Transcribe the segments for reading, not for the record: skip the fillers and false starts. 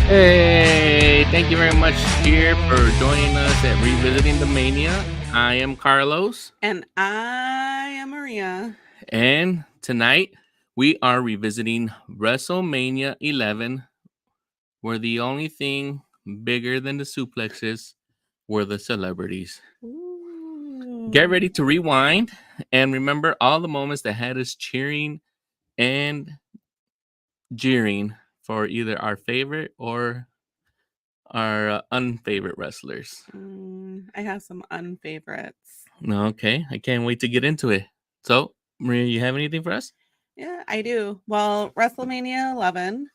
Hey, thank you very much here for joining us at Revisiting the Mania. I am Carlos, And I am Maria. and tonight we are revisiting WrestleMania 11, where the only thing bigger than the suplexes were the celebrities. Get Ooh. ready to rewind and remember all the moments that had us cheering and jeering for either our favorite or our unfavorite wrestlers. I have some unfavorites. Okay, I can't wait to get into it. So, Maria, you have anything for us? Yeah, I do. Well, WrestleMania 11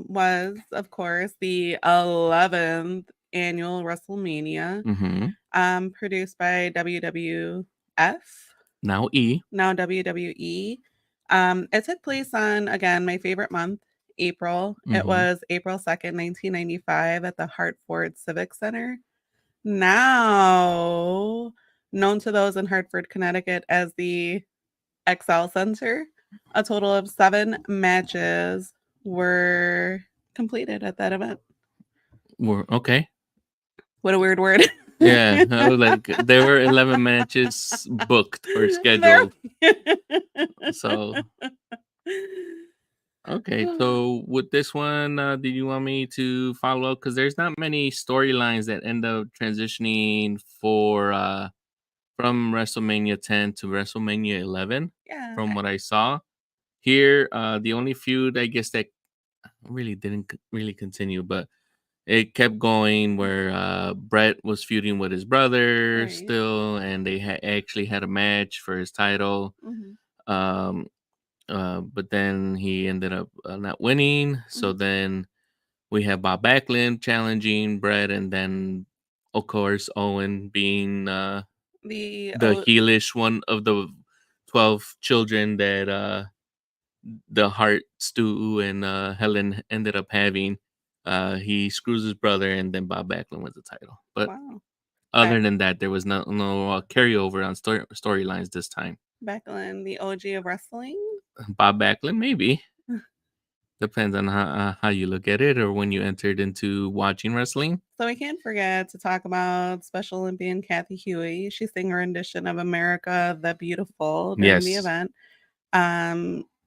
was, of course, the 11th annual WrestleMania Mm-hmm. produced by WWF, Now E. now WWE. It took place on, again, my favorite month, April. It Mm-hmm. was April 2nd, 1995 at the Hartford Civic Center. Now known to those in Hartford, Connecticut as the XL Center. A total of 7 matches were completed at that event. We're okay. What a weird word. Yeah, I was like, there were 11 matches booked or there. scheduled. So, okay. So, with this one, did you want me to follow up? Because there's not many storylines that end up transitioning for from WrestleMania 10 to WrestleMania 11, Yeah. from what I saw. Here, the only feud I guess that really didn't really continue, but it kept going where Brett was feuding with his brother Right. still, and they actually had a match for his title. Mhm. Um, but then he ended up not winning. So Mhm. then we have Bob Backlund challenging Brett, and then of course Owen being The the heelish one of the 12 children that the Hart, Stu, and Helen ended up having. He screws his brother, and then Bob Backlund wins the title. But wow. other Back than that, there was no carryover on storylines this time. Backlund, the OG of wrestling. Bob Backlund, maybe. Depends on how you look at it or when you entered into watching wrestling. So we can't forget to talk about Special Olympian Kathy Huey. She sang her rendition of America the Beautiful during the Yes. event.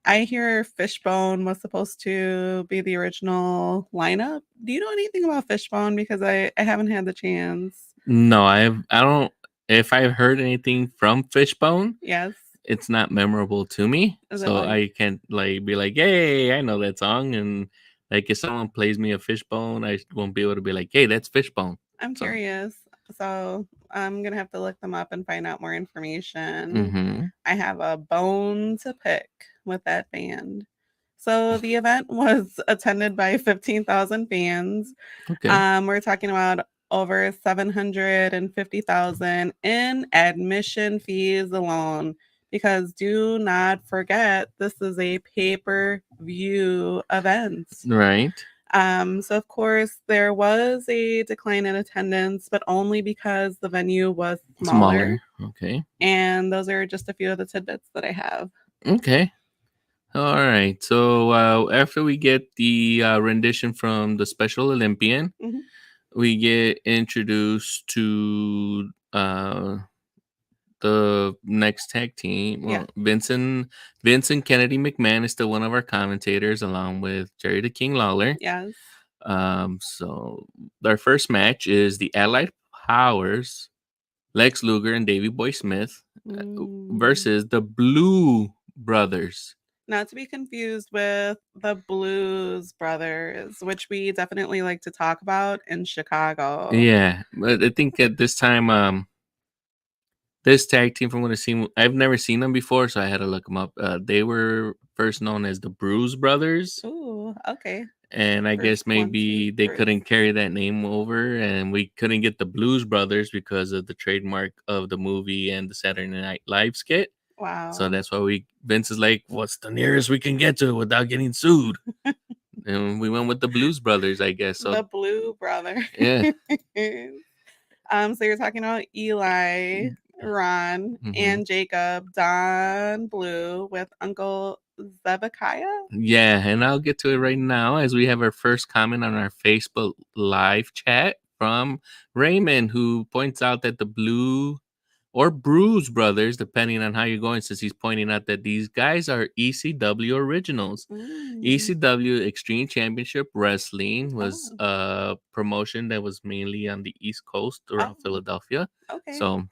I hear Fishbone was supposed to be the original lineup. Do you know anything about Fishbone? Because I haven't had the chance. No, I don't. If I've heard anything from Fishbone, Yes. it's not memorable to me, Is it so like I can't like be like, "Hey, I know that song." And like, if someone plays me a Fishbone, I won't be able to be like, "Hey, that's Fishbone." I'm So, curious. So I'm gonna have to look them up and find out more information. mm-hmm. I have a bone to pick with that band. So the event was attended by 15,000 fans. Okay, We're talking about over 750,000 in admission fees alone. Because do not forget, this is a pay-per-view event. right, So of course there was a decline in attendance, but only because the venue was smaller. smaller. Okay, And those are just a few of the tidbits that I have. okay, all right. So after we get the rendition from the Special Olympian, Mhm. we get introduced to the next tag team. Yeah. Well, Vincent Kennedy McMahon is still one of our commentators, along with Jerry the King Lawler. Yes. So their first match is the Allied Powers, Lex Luger and Davey Boy Smith, Mm. versus the Blue Brothers. Not to be confused with the Blues Brothers, which we definitely like to talk about in Chicago. Yeah, but I think at this time, this tag team, from what I've seen, I've never seen them before, so I had to look them up. They were first known as the Bruise Brothers, Ooh, okay. and I First guess one, two, maybe they Bruce. couldn't carry that name over, and we couldn't get the Blues Brothers because of the trademark of the movie and the Saturday Night Live skit. So Wow. that's why Vince is like, what's the nearest we can get to it without getting sued? And we went with the Blues Brothers, I guess. So The Blue Brother. yeah. So you're talking about Eli, Ron, Hmm. and Jacob, Don Blue, with Uncle Zebekiah? Yeah, and I'll get to it right now as we have our first comment on our Facebook live chat from Raymond, who points out that the Blue or Bruise Brothers, depending on how you're going, since he's pointing out that these guys are ECW originals. Mm. ECW Extreme Championship Wrestling was Oh. a promotion that was mainly on the East Coast around Oh. Philadelphia. Okay. So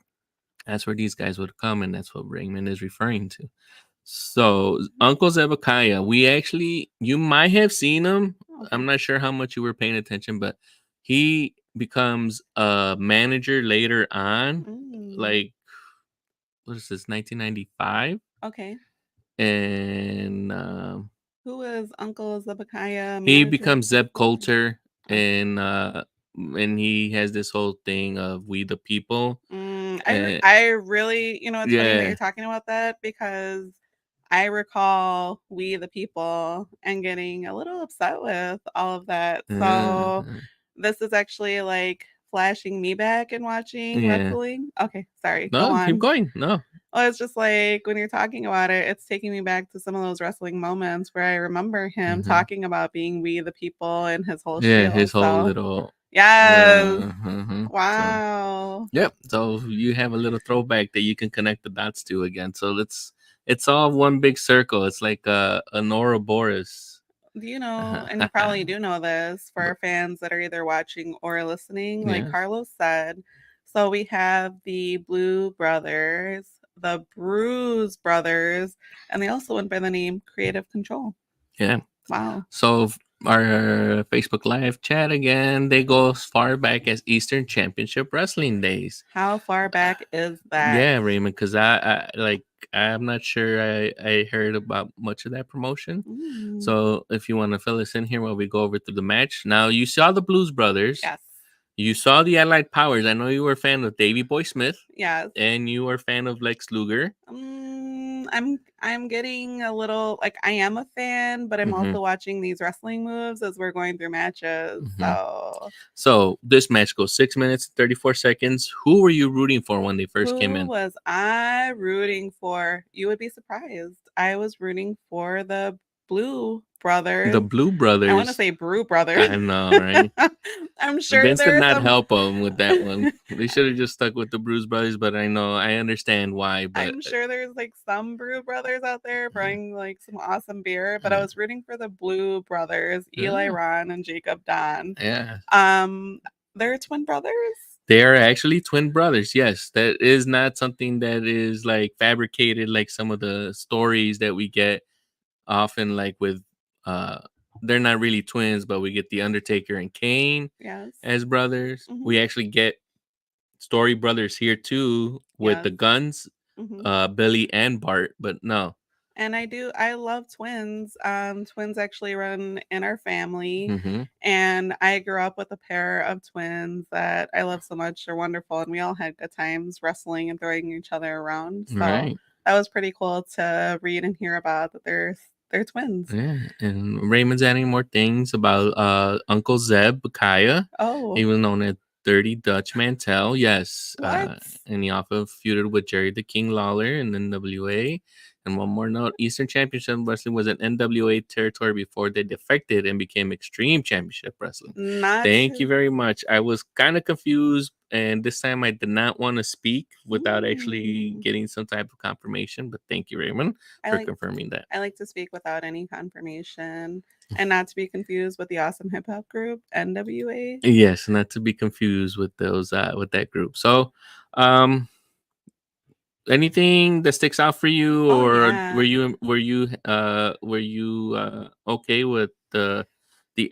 that's where these guys would come, and that's what Raymond is referring to. So Uncle Zebekiah, you might have seen him. Okay. I'm not sure how much you were paying attention, but he becomes a manager later on, Mm. like what is this, 1995, Okay. and Who is Uncle Zebekiah he manager becomes Zeb for? Coulter, Okay. and he has this whole thing of "We the People." And I really, it's funny that you're yeah, talking about that because I recall We the People and getting a little upset with all of that. So uh, this is actually like flashing me back and watching yeah. wrestling. Okay, sorry, go No, keep on. going. No. Well, it's just like when you're talking about it, it's taking me back to some of those wrestling moments where I remember him Hmm. talking about being We the People and his whole Yeah, spiel. his whole So, little. yes. So Wow. yep. So you have a little throwback that you can connect the dots to again. So it's all one big circle. It's like a Ouroboros. Do you know, and you probably do know this for But our fans that are either watching or listening, like yes. Carlos said. So we have the Blue Brothers, the Bruise Brothers, and they also went by the name Creative Control. Yeah. Wow. So our Facebook Live chat again, they go as far back as Eastern Championship Wrestling days. How far back is that? Yeah, Raymond, because I'm not sure I heard about much of that promotion. Mm, So if you want to fill us in here while we go over through the match. Now you saw the Blues Brothers. yes. You saw the Allied Powers. I know you were a fan of Davy Boy Smith Yes. and you were a fan of Lex Luger. I'm getting a little like I am a fan, but I'm Mm-hmm. also watching these wrestling moves as we're going through matches. Mm-hmm. So So this match goes 6 minutes 34 seconds. Who were you rooting for when they first came who in? was I rooting for? You would be surprised. I was rooting for the Blue The Brothers. Blue I want to Brothers. say Brew Brothers. I know, right? I'm sure Vince did there's not some. help them with that one. They should have just stuck with the Bruise Brothers, but I understand why. But I'm sure there's like some Brew Brothers out there brewing like some awesome beer, but I was rooting for the Blue Brothers, Eli yeah, Ron and Jacob Don. yeah, Um, they're twin brothers. they are actually twin brothers. Yes, that is not something that is like fabricated, like some of the stories that we get often, like with uh, they're not really twins, but we get the Undertaker and Kane Yes. as brothers. Mhm. We actually get story brothers here too with Yes. the Guns, Mhm. Billy and Bart. But no. And I love twins. Twins actually run in our family. Mm-hmm. And I grew up with a pair of twins that I love so much. They're wonderful. And we all had good times wrestling and throwing each other around. So Right. that was pretty cool to read and hear about that they're twins. Yeah, and Raymond's adding more things about Uncle Zeb Kaya. Oh, He was known as Dirty Dutch Mantel. Yes, what? and he often feuded with Jerry the King Lawler in NWA. And one more note: Eastern Championship Wrestling was an NWA territory before they defected and became Extreme Championship Wrestling. Not Thank you to very much. I was kind of confused, and this time I did not want to speak without actually mm. getting some type of confirmation. But thank you, Raymond, I for like confirming that. I like to speak without any confirmation and not to be confused with the awesome hip hop group NWA. Yes, not to be confused with those with that group. So, um, anything that sticks out for you, Oh or yeah. were you okay with the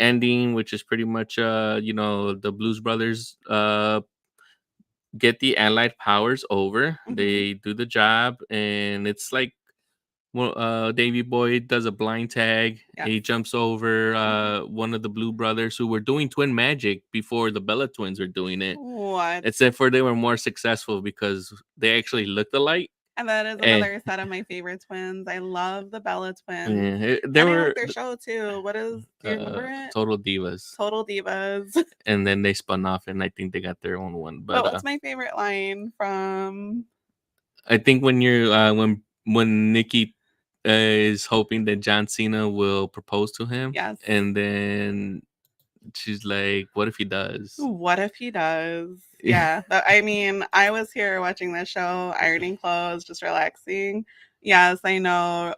ending, which is pretty much the Blues Brothers get the Allied powers over. Mhm. They do the job, and it's like, well, Davy Boy does a blind tag. Yes. He jumps over Mhm. one of the Blue Brothers who were doing twin magic before the Bella Twins were doing it. What? Except for they were more successful because they actually looked alike. And that is And another set of my favorite twins. I love the Bella twins. they And I like were their show too. Do you remember it? total divas. Total Divas. And then they spun off, and I think they got their own one. But But what's my favorite line from I think when you're when Nikki is hoping that John Cena will propose to him. Yes. And then she's like, what if he does? What if he does? Yeah. I mean, I was here watching this show, ironing clothes, just relaxing. Yes, I know.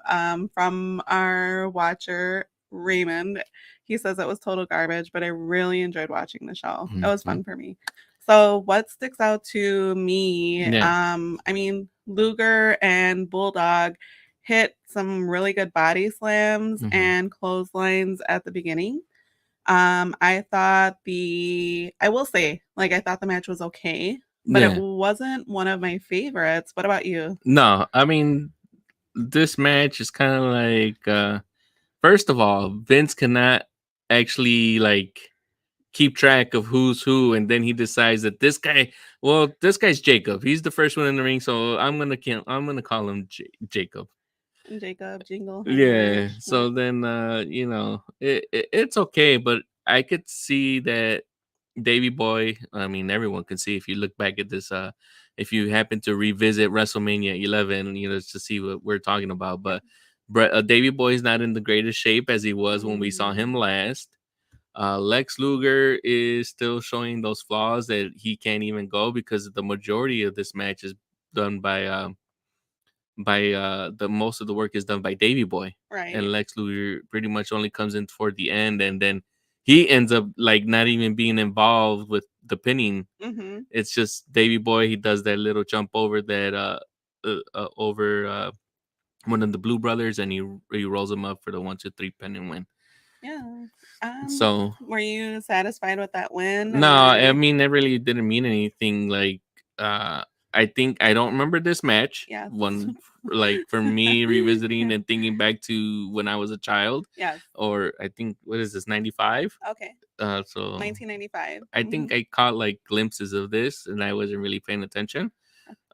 From our watcher, Raymond, he says it was total garbage, but I really enjoyed watching the show. It was fun for me. So what sticks out to me? Yeah. I mean, Luger and Bulldog hit some really good body slams and clotheslines at the beginning. I will say, like, I thought the match was okay, but it Yeah. wasn't one of my favorites. What about you? No, I mean, this match is kind of like, first of all, Vince cannot actually like keep track of who's who, and then he decides that this guy's Jacob. He's the first one in the ring, so I'm gonna call him Jacob. Jacob Yeah. Jingleheimer. So then, it's okay, but I could see that Davy Boy. I mean, everyone can see if you look back at this. If you happen to revisit WrestleMania 11, to see what we're talking about. But Davy Boy is not in the greatest shape as he was when we saw him last. Lex Luger is still showing those flaws that he can't even go because the majority of this match is done by the most of the work is done by Davy Boy. Right. And Lex Luger pretty much only comes in toward the end, and then he ends up like not even being involved with the pinning. It's just Davy Boy. He does that little jump over that over one of the Blue Brothers, and he rolls him up for the 1-2-3 pin and win. Yeah. So were you satisfied with that win? no, I mean it really didn't mean anything. Like I think I don't remember this match. Yes. One like for me revisiting and thinking back to when I was a child. Yes. Or I think what is this 95? Okay. So 1995. I think I caught like glimpses of this and I wasn't really paying attention.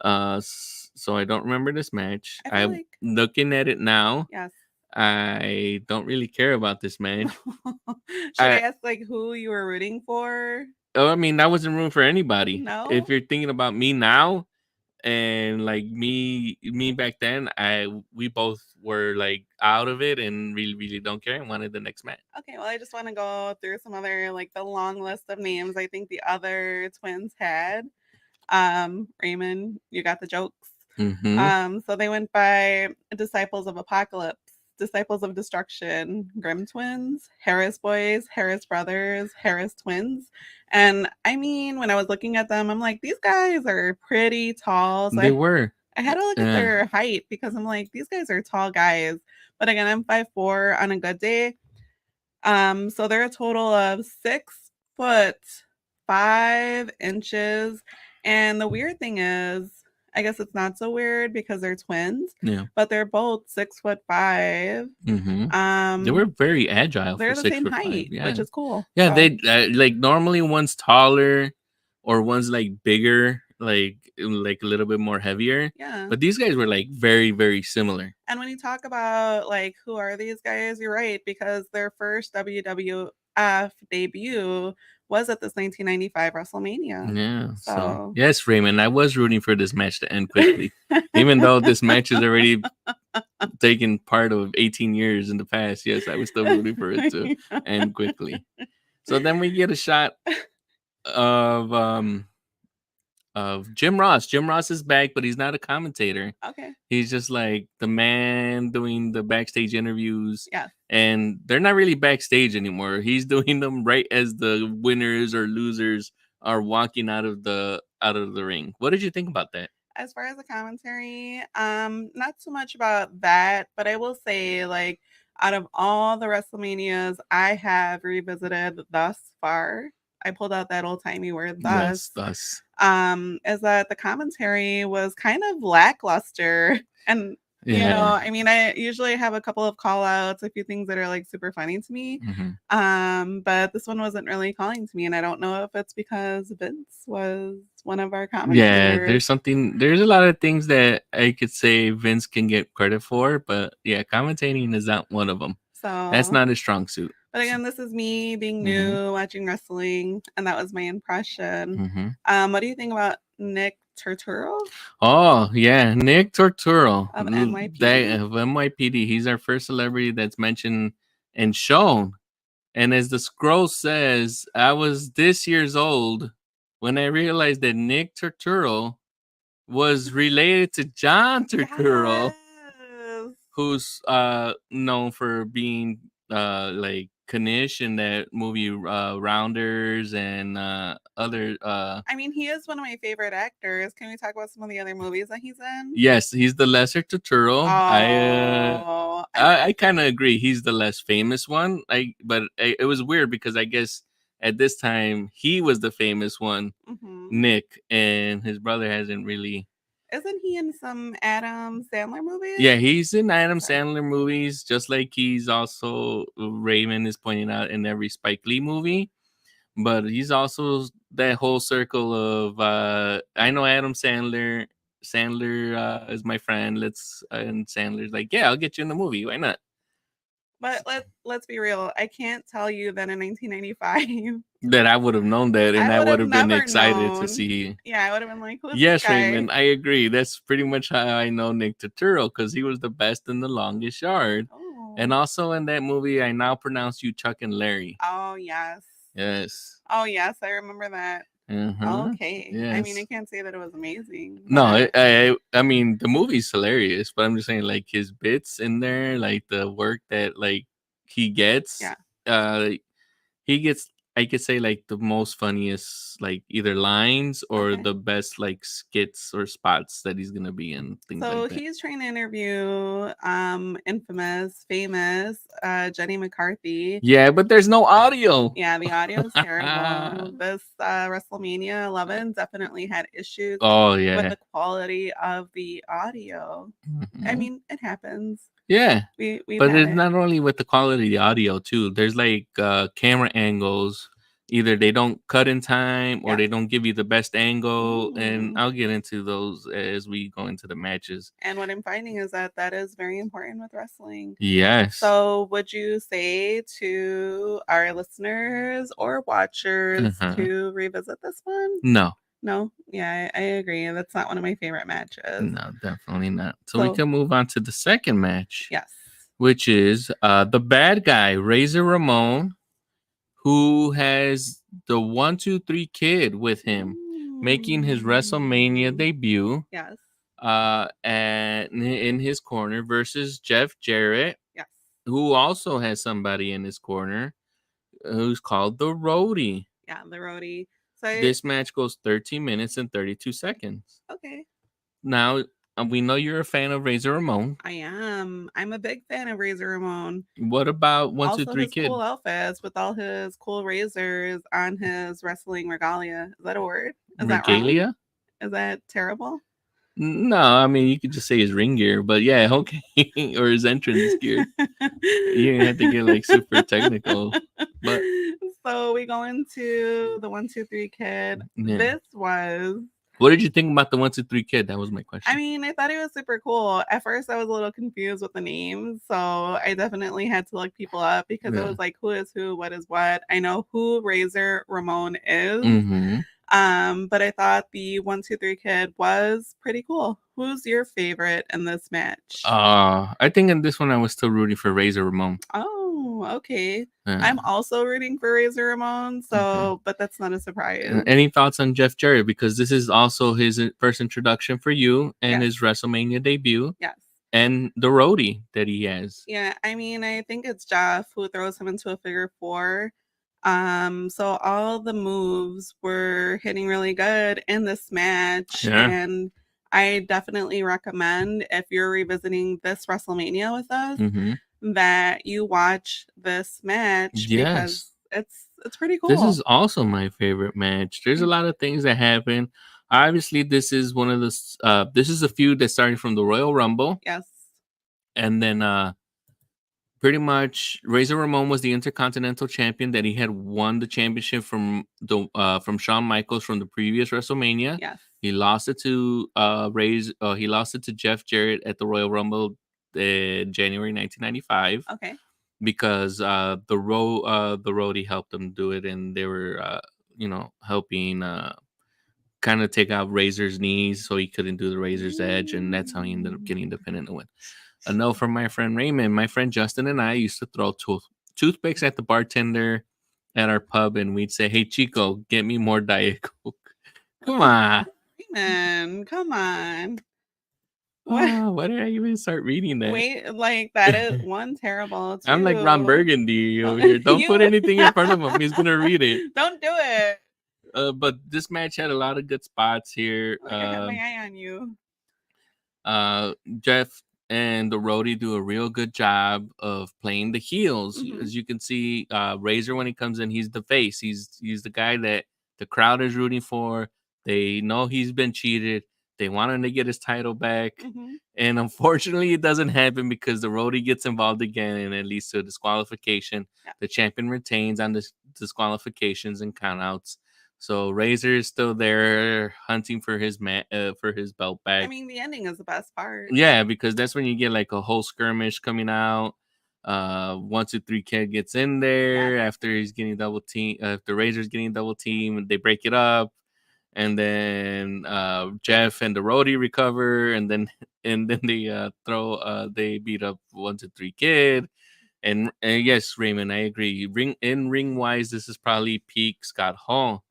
So I don't remember this match. I'm looking at it now. Yes. I don't really care about this match. Should I ask like who you were rooting for? Oh, I mean, I wasn't rooting for anybody. No. If you're thinking about me now and like me back then, we both were like out of it and really don't care and wanted the next match. Okay, well, I just want to go through some other like the long list of names I think the other twins had. Raymond, you got the jokes. So they went by Disciples of Apocalypse, Disciples of Destruction, Grimm Twins, Harris Boys, Harris Brothers, Harris Twins. And I mean, when I was looking at them, I'm like, these guys are pretty tall. So they were. I had to look at their height because I'm like, these guys are tall guys. But again, I'm 5'4" on a good day. So they're a total of 6'5". And the weird thing is, I guess it's not so weird because they're twins. Yeah. But they're both 6'5". They were very agile. They're for the same 6'5". height, Yeah. which is cool. Yeah, they like normally one's taller or one's like bigger, like a little bit more heavier. Yeah. But these guys were like very, very similar. And when you talk about like who are these guys, you're right, because their first WWF debut was at this 1995 WrestleMania. Yeah. So yes, Raymond, I was rooting for this match to end quickly, even though this match is already taken part of 18 years in the past. Yes, I was still rooting for it to end quickly. So then we get a shot of Jim Ross. Jim Ross is back, but he's not a commentator. Okay. He's just like the man doing the backstage interviews. Yeah. And they're not really backstage anymore. He's doing them right as the winners or losers are walking out of the ring. What did you think about that? As far as the commentary, not so much about that, but I will say, like, out of all the WrestleManias I have revisited thus far, I pulled out that old timey word thus. Yes, thus. Is that the commentary was kind of lackluster. And you know, I mean, I usually have a couple of call outs, a few things that are like super funny to me. But this one wasn't really calling to me, and I don't know if it's because Vince was one of our commentators. Yeah, there's a lot of things that I could say Vince can get credit for, but yeah, commentating is not one of them. So that's not his strong suit. But again, this is me being new, watching wrestling, and that was my impression. What do you think about Nick Turturro Oh yeah, Nick Torturo, of that NYPD. of NYPD. He's our first celebrity that's mentioned and shown. And as the scroll says, I was this years old when I realized that Nick Turturro was related to John Turturro, Yes. who's known for being like Kanish in that movie Rounders and other I mean, he is one of my favorite actors. Can we talk about some of the other movies that he's in? yes, he's the lesser Turturro. Oh, I kind of agree. He's the less famous one. It was weird because I guess at this time he was the famous one, Nick, and his brother hasn't really. Isn't he in some Adam Sandler movies? Yeah, he's in Adam Sandler movies, just like he's also Raymond is pointing out in every Spike Lee movie. But he's also that whole circle of I know Adam Sandler. Sandler is my friend. And Sandler's like, yeah, I'll get you in the movie. Why not? But let's be real. I can't tell you that in 1995 that I would have known that, and I would have been excited to see. Yeah, I would have been like, who's yes, this guy? Raymond, I agree. That's pretty much how I know Nick Turturro because he was the best in the longest yard. And also in that movie, I now pronounce you Chuck and Larry. Oh yes. Yes. Oh yes, I remember that. Okay. Yes. I mean, I can't say that it was amazing. No, I mean the movie's hilarious, but I'm just saying like his bits in there, like the work that like he gets. Yeah. He gets, I could say, like the most funniest like either lines or the best like skits or spots that he's gonna be in, things So like that. he's trying to interview famous Jenny McCarthy. Yeah, but there's no audio. Yeah, the audio is terrible. This WrestleMania 11 definitely had issues Oh with yeah. the quality of the audio. I mean, it happens. Yeah. We But it's not only with the quality of the audio too. There's like camera angles. Either they don't cut in time or they don't give you the best angle. And I'll get into those as we go into the matches. And what I'm finding is that that is very important with wrestling. Yes. So would you say to our listeners or watchers to revisit this one? No. No? Yeah, I agree. That's not one of my favorite matches. No, definitely not. So we can move on to the second match. Yes. Which is the bad guy, Razor Ramon, who has the 1-2-3 Kid with him, making his WrestleMania debut. Yes. And in his corner versus Jeff Jarrett. Yes. Who also has somebody in his corner who's called the Roadie. Yeah, the Roadie. So this match goes 13 minutes and 32 seconds. Okay. Now, we know you're a fan of Razor Ramon. I am. I'm a big fan of Razor Ramon. What about 1-2-3 His Kid? Cool outfits with all his cool razors on his wrestling regalia. Is that a word? Is regalia? That wrong? Is that terrible? No, I mean you could just say his ring gear, but yeah, okay, or his entrance gear. You didn't have to get like super technical. But so we go into the 1-2-3 Kid. Yeah. This was. What did you think about the 1-2-3 Kid? That was my question. I mean, I thought it was super cool. At first, I was a little confused with the names, so I definitely had to look people up because it was like, who is who, what is what. I know who Razor Ramon is, but I thought the 1-2-3 Kid was pretty cool. Who's your favorite in this match? I think in this one I was still rooting for Razor Ramon. Oh, okay. I'm also rooting for Razor Ramon, so but that's not a surprise. Any thoughts on Jeff Jarrett? Because this is also his first introduction for you and his WrestleMania debut. Yes. And the Roadie that he has. Yeah, I mean, I think it's Jeff who throws him into a figure four. So all the moves were hitting really good in this match. Yeah. And I definitely recommend if you're revisiting this WrestleMania with us that you watch this match because it's pretty cool. This is also my favorite match. There's a lot of things that happen. Obviously, this is one of the this is a feud that started from the Royal Rumble. Yes. And then pretty much Razor Ramon was the Intercontinental Champion that he had won the championship from Shawn Michaels from the previous WrestleMania. Yes. He lost it to he lost it to Jeff Jarrett at the Royal Rumble January 1995. Okay. Because the Roadie helped them do it, and they were helping kind of take out Razor's knees so he couldn't do the Razor's edge, and that's how he ended up getting the pin and the win. A note from my friend Raymond. My friend Justin and I used to throw toothpicks at the bartender at our pub, and we'd say, "Hey Chico, get me more Diet Coke." Come on. Man, come on. What? Why did I even start reading that? Wait, like that is one terrible. Two. I'm like Ron Burgundy over here. Don't put anything in front of him. He's gonna read it. Don't do it. But this match had a lot of good spots here. Like I have my eye on you. Jeff and the roadie do a real good job of playing the heels. Mhm. As you can see, Razor, when he comes in, he's the face. He's the guy that the crowd is rooting for. They know he's been cheated. They want him to get his title back. Mhm. And unfortunately, it doesn't happen because the roadie gets involved again and it leads to a disqualification. Yeah. The champion retains on the disqualifications and countouts. So Razor is still there hunting for his belt back. I mean, the ending is the best part. Yeah, because that's when you get like a whole skirmish coming out. 1 2 3 Kid gets in there after he's getting double team. After Razor's getting double team, they break it up, and then Jeff and the roadie recover, and then they beat up 1 2 3 Kid. And yes, Raymond, I agree. Ring wise, this is probably peak Scott Hall.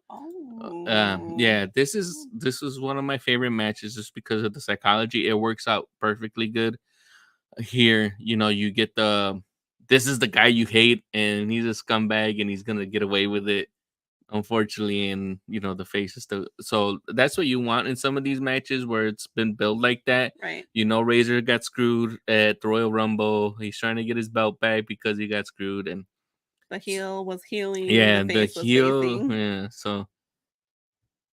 Yeah, this was one of my favorite matches just because of the psychology. It works out perfectly good. Here, you get this is the guy you hate, and he's a scumbag, and he's gonna get away with it, unfortunately. And the face is still, so that's what you want in some of these matches where it's been built like that. Right. Razor got screwed at the Royal Rumble. He's trying to get his belt back because he got screwed, and the heel was healing. Yeah, the face the was heel. facing. Yeah, so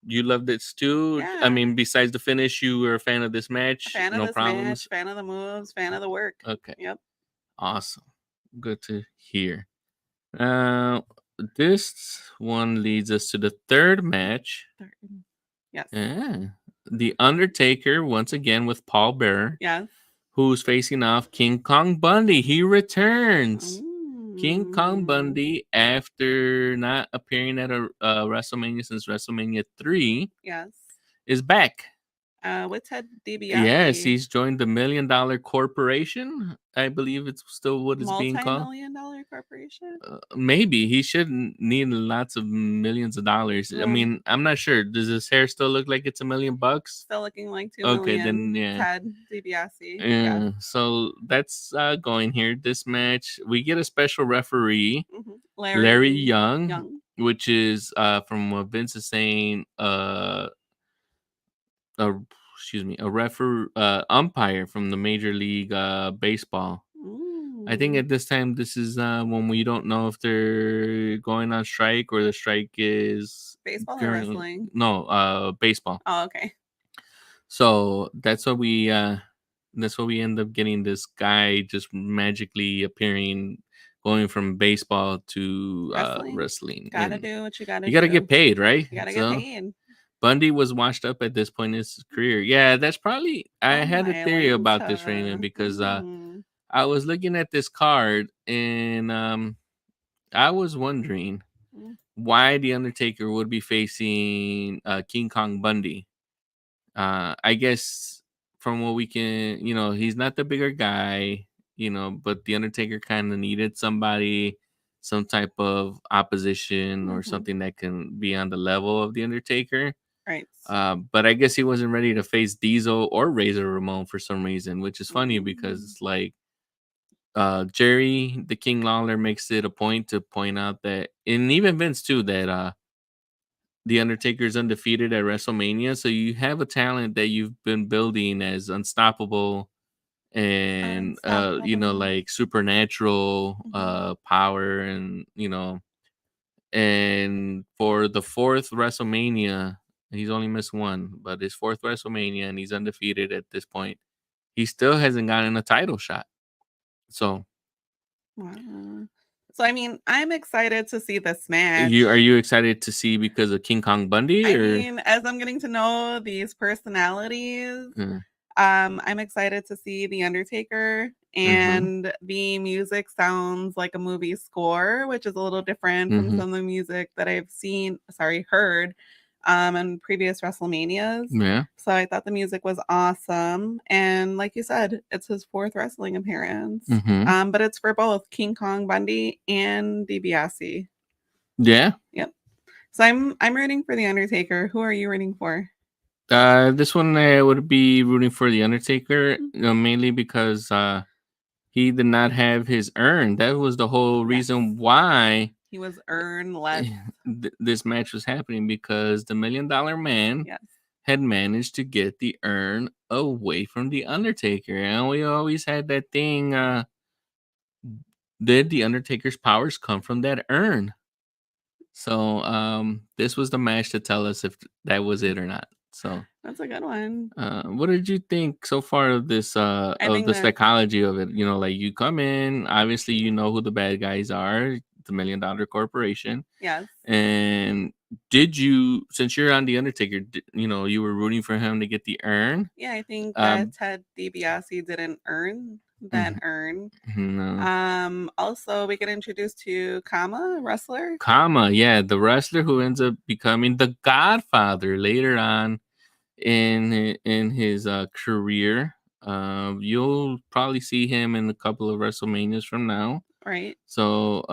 you loved it too. Yeah. I mean, besides the finish, you were a fan of this match. Fan of no this problems. match, fan of the moves, fan of the work. Okay. Yep. Awesome. Good to hear. This one leads us to the third match. Yes. The Undertaker once again with Paul Bearer. Yes. Who's facing off King Kong Bundy. He returns. King Kong Bundy, after not appearing at a WrestleMania since WrestleMania 3, yes, is back. With Ted DiBiase. Yes, he's joined the $1 Million Corporation. I believe it's still what it's being called. Multi-million-dollar corporation? Maybe. He shouldn't need lots of millions of dollars. I mean, I'm not sure. Does his hair still look like it's $1 million? Still looking like $2 million. Okay, then yeah. Ted DiBiase. Yeah. So that's going here. This match, we get a special referee, Larry Young, which is from what Vince is saying, a umpire from the Major League Baseball. I think at this time, this is when we don't know if they're going on strike or the strike is baseball or wrestling. No, baseball. Oh, okay. So that's what we end up getting, this guy just magically appearing, going from baseball to wrestling. Gotta do what you gotta do. You gotta get paid, right? You gotta get paid. Bundy was washed up at this point in his career. Yeah, that's probably. I had a theory about this, Raymond, because I was looking at this card and I was wondering why the Undertaker would be facing King Kong Bundy. I guess from what we can, he's not the bigger guy, but the Undertaker kind of needed somebody, some type of opposition or something that can be on the level of the Undertaker. Right. But I guess he wasn't ready to face Diesel or Razor Ramon for some reason, which is funny because it's like Jerry the King Lawler makes it a point to point out that, and even Vince too, that the Undertaker is undefeated at WrestleMania. So you have a talent that you've been building as unstoppable and like supernatural power, and and for the fourth WrestleMania, he's only missed one, but his fourth WrestleMania, and he's undefeated at this point. He still hasn't gotten a title shot. So, wow. So I mean, I'm excited to see this match. Are you excited to see because of King Kong Bundy? I mean, as I'm getting to know these personalities, I'm excited to see the Undertaker, and the music sounds like a movie score, which is a little different from some of the music that I've heard in previous WrestleManias. Yeah. So I thought the music was awesome. And like you said, it's his 4th wrestling appearance. But it's for both King Kong Bundy and DiBiase. Yeah. Yep. So I'm rooting for The Undertaker. Who are you rooting for? This one I would be rooting for The Undertaker, mainly because he did not have his urn. That was the whole reason why he was earnless. This match was happening, because the $1 Million Man had managed to get the urn away from The Undertaker. And we always had that thing, did The Undertaker's powers come from that urn? So this was the match to tell us if that was it or not. So that's a good one. What did you think so far of this of the psychology of it? You know, like, you come in, obviously you know who the bad guys are, the $1 Million Corporation. Yes. And did you, since you're on The Undertaker, you know, you were rooting for him to get the urn? Yeah, I think that Ted DiBiase didn't earn that urn. No. Also, we get introduced to Kama, wrestler. Kama, yeah, the wrestler who ends up becoming the Godfather later on in his career. You'll probably see him in a couple of WrestleManias from now. Right. So,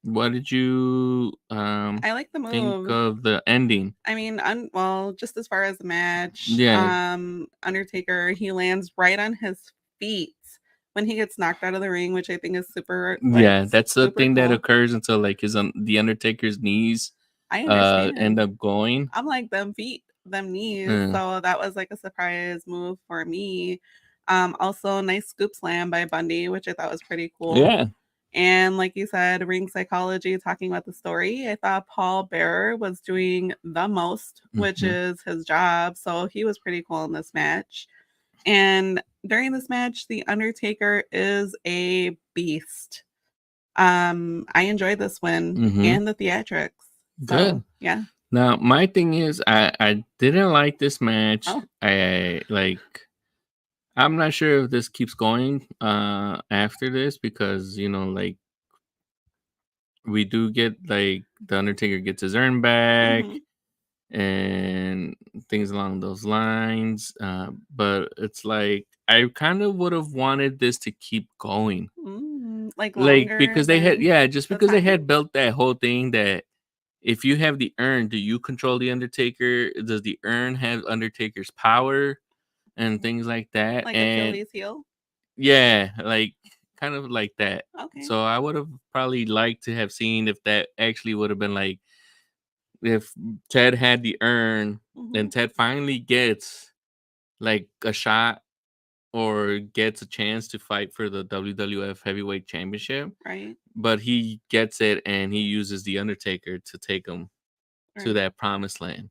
what did you I like the think move. of the ending? I mean, well, just as far as the match, Yeah. Undertaker, he lands right on his feet when he gets knocked out of the ring, which I think is super. Yeah, that's the thing cool. that occurs until, like, the Undertaker's knees I understand. end up going. I'm like, them feet, them knees. So that was like a surprise move for me. Also, nice scoop slam by Bundy, which I thought was pretty cool. Yeah. And like you said, ring psychology, talking about the story, I thought Paul Bearer was doing the most, which is his job. So he was pretty cool in this match. And during this match, The Undertaker is a beast. I enjoyed this win and the theatrics. Good. So, yeah. Now, my thing is, I didn't like this match. I'm not sure if this keeps going after this, because, you know, like, we do get, like, the Undertaker gets his urn back and things along those lines. But it's like, I kind of would have wanted this to keep going. Like because they had, because they had built that whole thing that if you have the urn, do you control the Undertaker? Does the urn have Undertaker's power and things like that? Like and Achilles heel? Yeah, like, kind of like that. Okay. So I would have probably liked to have seen if that actually would have been, like, if Ted had the urn and Ted finally gets, like, a shot or gets a chance to fight for the WWF Heavyweight Championship. Right. But he gets it and he uses the Undertaker to take him to that promised land.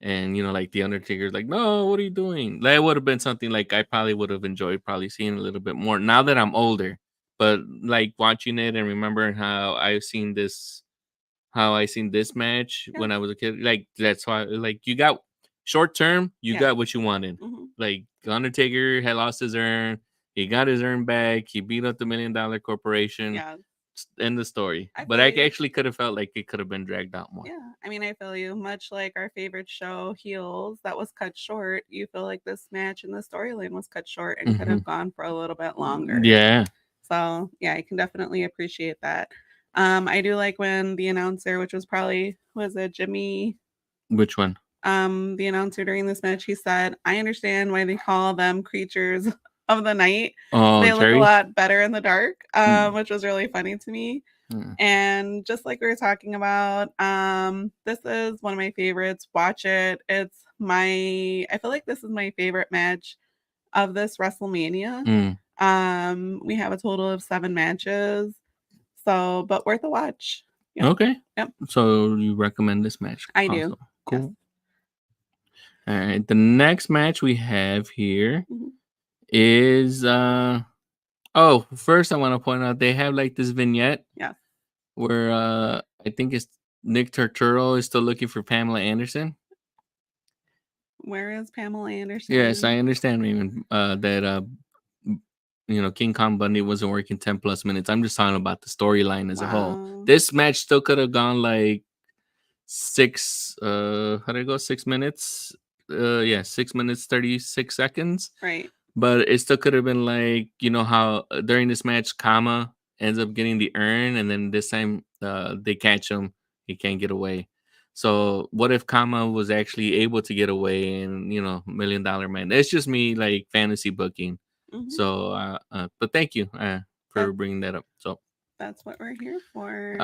And, you know, like, the Undertaker's like, no, what are you doing? That would have been something, like, I probably would have enjoyed probably seeing a little bit more now that I'm older. But, like, watching it and remembering how I seen this match when I was a kid, like, that's why, like, you got short term, you got what you wanted. Like, the Undertaker had lost his urn, he got his urn back, he beat up the $1 Million Corporation. Yeah. End the story. But I actually could have felt like it could have been dragged out more. Yeah, I mean, I feel you. Much like our favorite show, Heels, that was cut short. You feel like this match and the storyline was cut short and could have gone for a little bit longer. Yeah. So yeah, I can definitely appreciate that. I do like when the announcer, which was probably, was it Jimmy? Which one? The announcer during this match, he said, "I understand why they call them creatures of the night. Oh, they Jerry? look a lot better in the dark," which was really funny to me. And just like we were talking about, this is one of my favorites. Watch it. I feel like this is my favorite match of this WrestleMania. We have a total of 7 matches. So, but worth a watch. Yep. Okay. Yep. So you recommend this match? I do. Cool. Yes. All right. The next match we have here is first I want to point out they have, like, this vignette. Yeah. Where I think it's Nick Turturro is still looking for Pamela Anderson. Where is Pamela Anderson? Yes, I understand, even that you know, King Kong Bundy wasn't working 10 plus minutes. I'm just talking about the storyline as a whole. This match still could have gone, like, how did it go? 6 minutes. 6 minutes 36 seconds. Right. But it still could have been like, you know how during this match Kama ends up getting the urn, and then this time they catch him, he can't get away. So what if Kama was actually able to get away and, you know, $1 million man? It's just me like fantasy booking. Mm-hmm. So but thank you for That's, bringing that up. So that's what we're here for.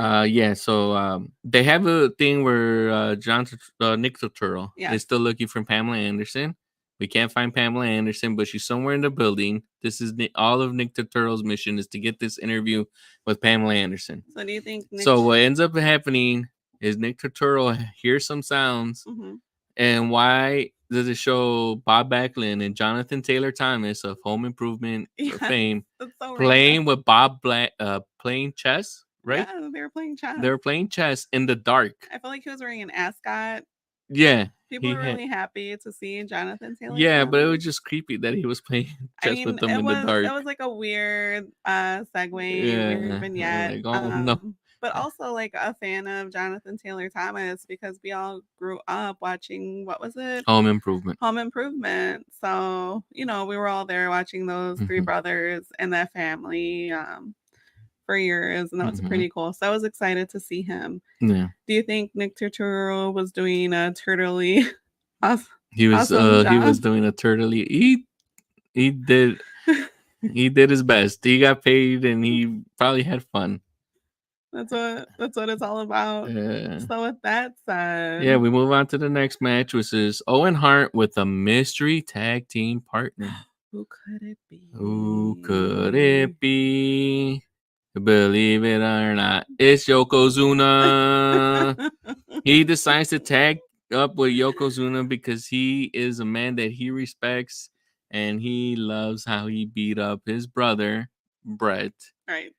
so they have a thing where Nick Turturro Yes. is still looking for Pamela Anderson. We can't find Pamela Anderson, but she's somewhere in the building. This is all of Nick Turturro's mission is to get this interview with Pamela Anderson. So do you think Nick... So what ends up happening is Nick Turturro hears some sounds, Mm-hmm. and why does it show Bob Backlund and Jonathan Taylor Thomas of Home Improvement fame so playing with Bob Black, playing chess, right? Yeah, they were playing chess. They were playing chess in the dark. I felt like he was wearing an ascot. Yeah. People were really happy to see Jonathan Taylor. Yeah, but it was just creepy that he was playing chess with them in the dark. It was like a weird segue, weird vignette. Like, oh, no. But also like a fan of Jonathan Taylor Thomas because we all grew up watching, what was it? Home Improvement. Home Improvement. So, you know, we were all there watching those three brothers and that family for years, and that was pretty cool. So I was excited to see him. Yeah. Do you think Nick Turturro was doing a turtley? He was he was doing a turtley. He did his best. He got paid and he probably had fun. That's what it's all about. So with that said, yeah, we move on to the next match, which is Owen Hart with a mystery tag team partner. Who could it be? Who could it be? Believe it or not, it's Yokozuna. He decides to tag up with Yokozuna because he is a man that he respects and he loves how he beat up his brother Brett. Right.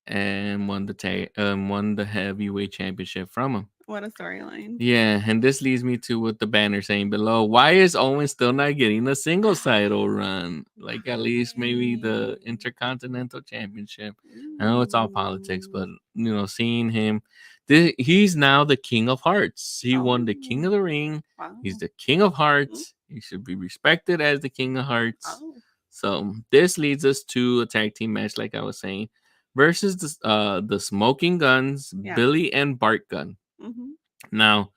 And won the heavyweight championship from him. What a storyline. Yeah, and this leads me to what the banner saying below. Why is Owen still not getting a singles title run? Like at least maybe the Intercontinental Championship. I know it's all politics, but you know, seeing him, he's now the King of Hearts. He won the King of the Ring. Wow. He's the King of Hearts. He should be respected as the King of Hearts. Oh. So this leads us to a tag team match, like I was saying, versus the Smoking Guns, Billy and Bart Gunn. Mm-hmm. Now,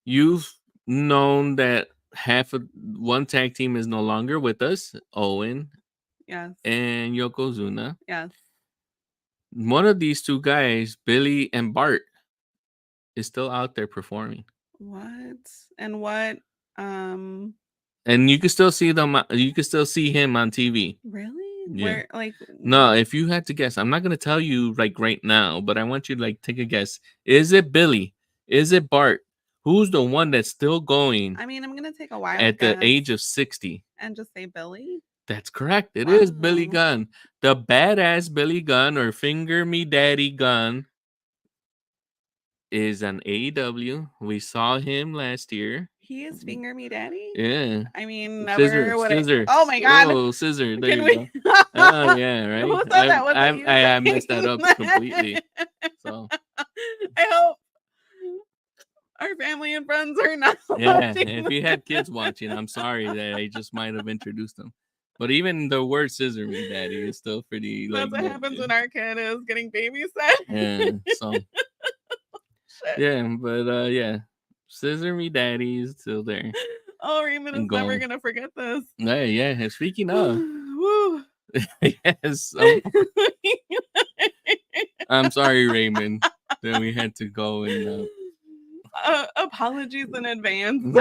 you've known that half of one tag team is no longer with us, Owen. Yes. And Yokozuna. Yes. One of these two guys, Billy and Bart, is still out there performing. What? And what? And you can still see them. You can still see him on TV. Really? Yeah. Where? Like? No, if you had to guess, I'm not gonna tell you like right now, but I want you to like take a guess. Is it Billy? Is it Bart? Who's the one that's still going? I mean, I'm gonna take a while at the age of 60 and just say Billy. That's correct. It is Billy Gunn, the badass Billy Gunn, or Finger Me Daddy Gunn, is an AEW. We saw him last year. He is Finger Me Daddy? Yeah. I mean, never Scissor. Oh my god. Oh, Scissor. There you go. Oh yeah, right. Who thought that was I messed that up completely. So I hope our family and friends are not. Yeah, if you had kids watching, I'm sorry that I just might have introduced them. But even the word "Scissor Me Daddy" is still pretty. That's what happens when our kid is getting babysat. Yeah. So. Yeah, but yeah, Scissor Me Daddy is still there. Oh, Raymond is never gonna forget this. Hey, yeah. Speaking of, yes, I'm sorry, Raymond, that we had to go and. Apologies in advance.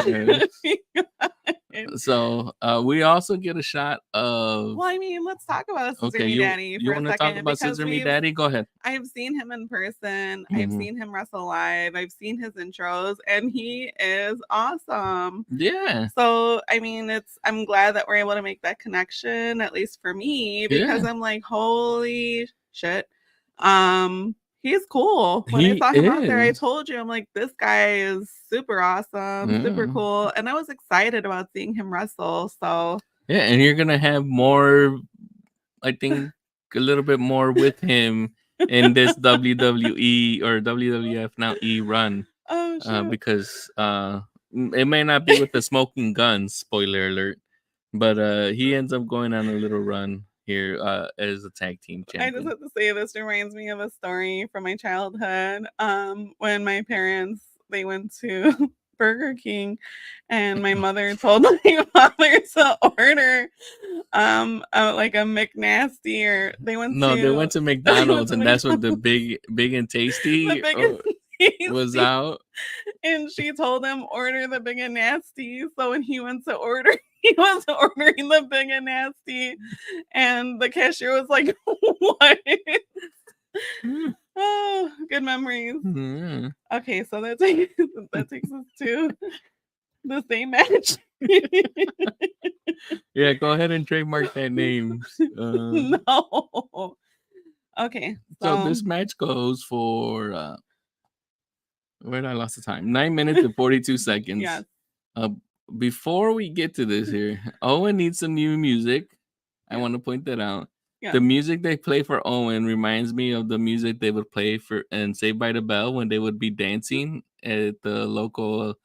So we also get a shot of. Well, I mean, let's talk about Scissor Me Daddy for a second. You want to talk about Scissor Me Daddy? Go ahead. I've seen him in person. I've seen him wrestle live. I've seen his intros, and he is awesome. Yeah. So I mean, I'm glad that we're able to make that connection, at least for me, because I'm like, holy shit. He's cool. When I saw him out there, I told you, I'm like, this guy is super awesome, super cool. And I was excited about seeing him wrestle. So yeah, and you're gonna have more, I think, a little bit more with him in this WWE or WWF now run. Oh shoot. Because it may not be with the smoking guns, spoiler alert, but he ends up going on a little run here as a tag team I just champion. have to say this reminds me of a story from my childhood. When my parents they went to Burger King and my mother told my father to order like a McNasty or No, they went to they went McDonald's, to and that's what the McDonald's, big and the tasty big and was tasty, out. and she told him order the big and nasty. So when he went to order, he was ordering the big and nasty, and the cashier was like, "What?" Oh, good memories. Mm. Okay, so that takes us to the same match. Yeah, go ahead and trademark that name. No. Okay, So so this match goes for where did I lost the time? 9 minutes and 42 seconds. yes, Uh, before we get to this here, Owen needs some new music. I yes, want to point that out. yes. The music they play for Owen reminds me of the music they would play for and Saved by the Bell when they would be dancing at the local